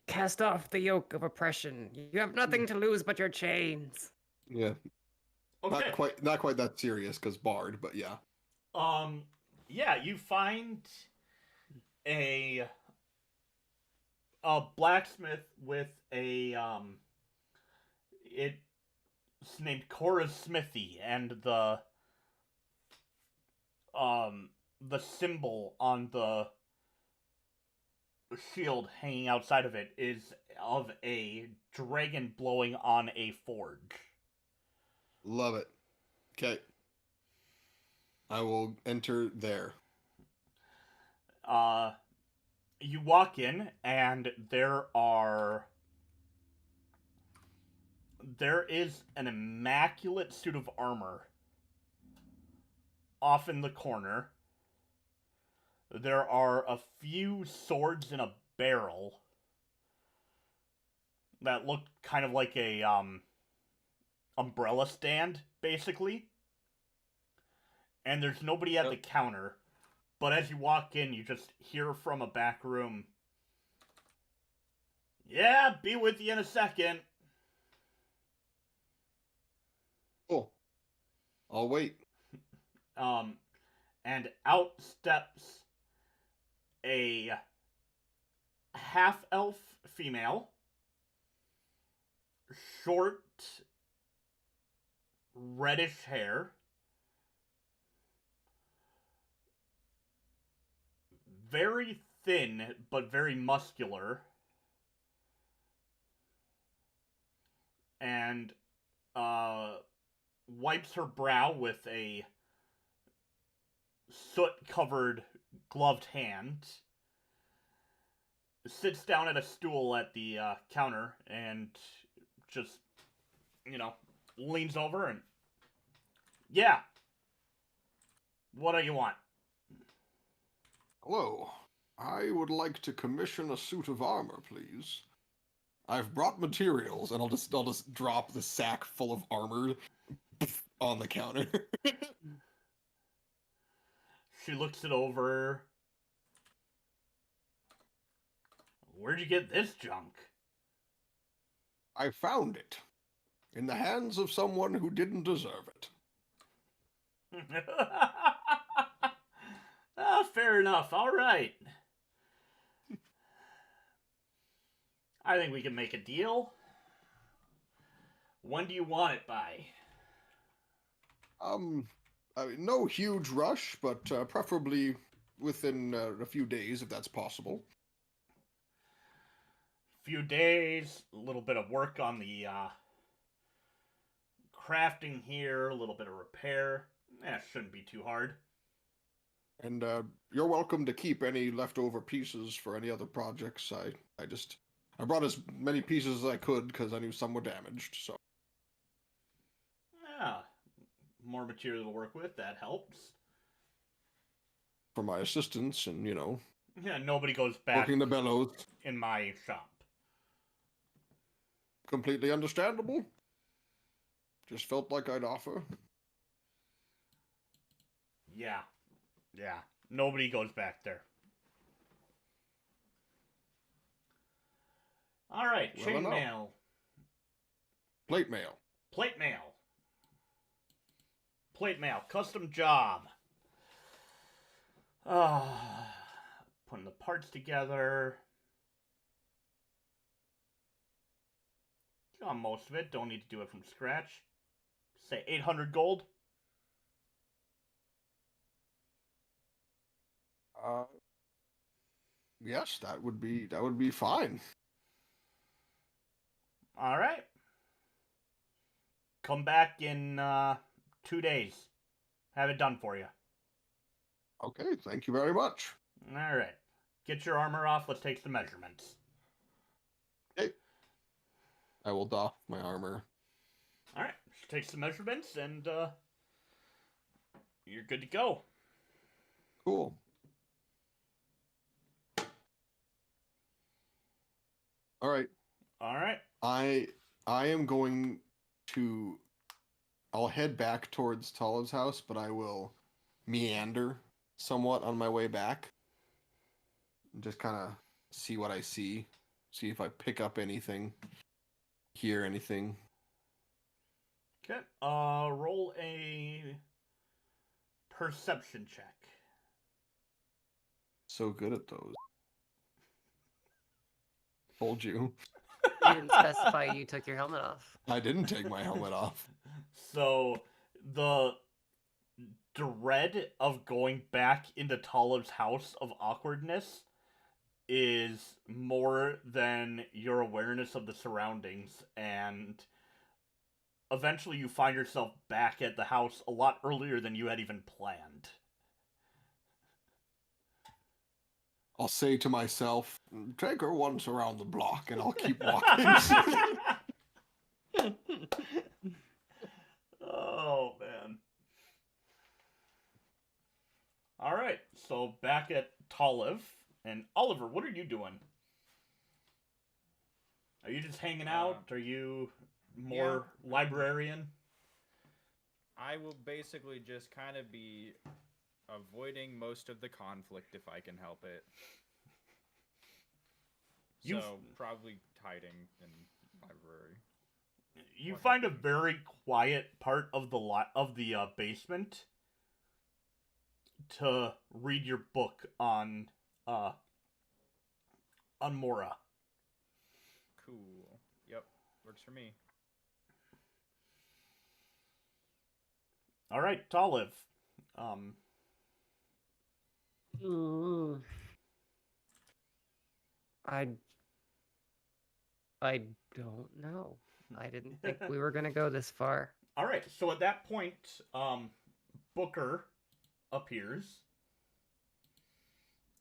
cast off the yoke of oppression. You have nothing to lose but your chains. Yeah, Okay. not quite that serious because Bard, but yeah. Yeah, you find a blacksmith with a it's named Cora's Smithy, and the symbol on the shield hanging outside of it is of a dragon blowing on a forge. Love it. Okay. I will enter there. You walk in, and there is an immaculate suit of armor off in the corner. There are a few swords in a barrel that look kind of like a umbrella stand, basically. And there's nobody at the counter. But as you walk in, you just hear from a back room, "Yeah, be with you in a second." Cool. I'll wait. And out steps a half-elf female, short, reddish hair, very thin but very muscular, and wipes her brow with a soot-covered gloved hand, sits down at a stool at the counter, and just, leans over and, "Yeah, what do you want?" Hello. I would like to commission a suit of armor, please. I've brought materials, and I'll just drop the sack full of armor on the counter. She looks it over. "Where'd you get this junk?" I found it. In the hands of someone who didn't deserve it. Fair enough. All right. I think we can make a deal. When do you want it by? No huge rush, but preferably within a few days, if that's possible. Few days, a little bit of work on the crafting here, a little bit of repair. Shouldn't be too hard. And you're welcome to keep any leftover pieces for any other projects. I brought as many pieces as I could because I knew some were damaged, so. Yeah, more material to work with, that helps. For my assistants and, Yeah, nobody goes back working the bellows. in my shop. Completely understandable. Just felt like I'd offer. Yeah. Nobody goes back there. All right, Well chain enough. mail. Plate mail. Plate mail. Plate mail. Custom job. Putting the parts together. Got most of it. Don't need to do it from scratch. Say 800 gold. Yes, that would be fine. All right. Come back in 2 days. Have it done for you. Okay, thank you very much. All right. Get your armor off. Let's take some measurements. Okay. I will doff my armor. All right. Let's take some measurements, and you're good to go. Cool. All right. All right. I am going to. I'll head back towards Talib's house, but I will meander somewhat on my way back. Just kind of see what I see. See if I pick up anything. Hear anything. Okay. Roll a perception check. So good at those. Told you. You didn't specify you took your helmet off. I didn't take my helmet off. So the dread of going back into Talamh's house of awkwardness is more than your awareness of the surroundings, and eventually you find yourself back at the house a lot earlier than you had even planned. I'll say to myself, take her once around the block and I'll keep walking. Oh, man. Alright, so back at Talamh. And Oliver, what are you doing? Are you just hanging out? Are you more librarian? I will basically just kind of be avoiding most of the conflict if I can help it. So probably hiding in library. You find a very quiet part of the basement to read your book on Mora. Cool. Yep, works for me. All right, Talamh. I don't know. I didn't think we were gonna go this far. All right, so at that point, Booker appears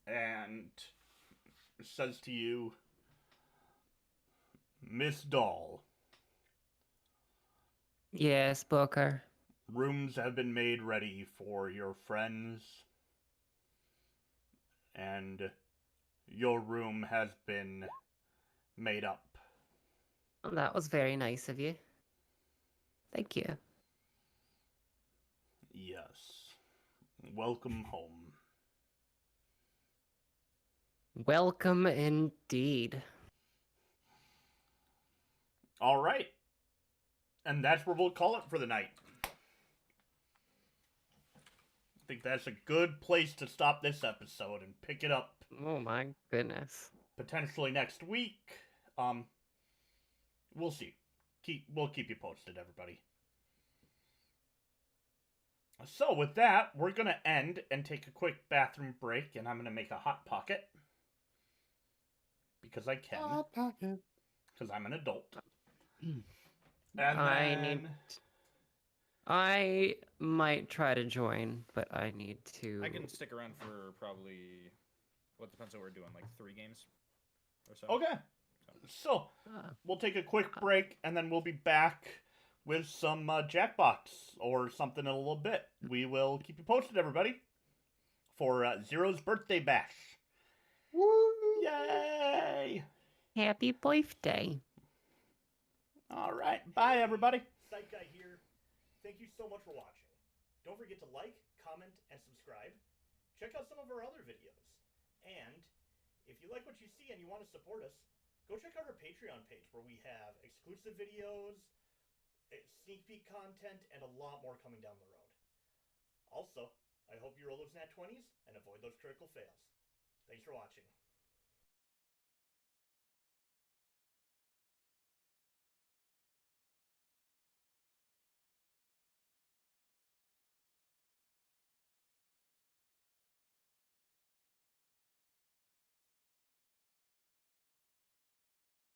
and says to you, Miss Dall. Yes, Booker. Rooms have been made ready for your friends, and your room has been made up. Well, that was very nice of you. Thank you. Yes. Welcome home. Welcome indeed. All right. And that's where we'll call it for the night. I think that's a good place to stop this episode and pick it up Oh my goodness. potentially next week. We'll see. We'll keep you posted, everybody. So with that, we're gonna end and take a quick bathroom break, and I'm gonna make a hot pocket because I can. Hot pocket. Because I'm an adult. And I might try to join, but I need to. I can stick around for probably, well, it depends on what we're doing, like 3 games or so. Okay. So, we'll take a quick break, and then we'll be back with some Jackbox or something in a little bit. We will keep you posted, everybody, for Zero's birthday bash. Woo! Yay! Happy birthday. All right. Bye, everybody. PsychGuy here. Thank you so much for watching. Don't forget to like, comment, and subscribe. Check out some of our other videos. And if you like what you see and you want to support us, go check out our Patreon page where we have exclusive videos, sneak peek content, and a lot more coming down the road. Also, I hope you roll those nat 20s and avoid those critical fails. Thanks for watching.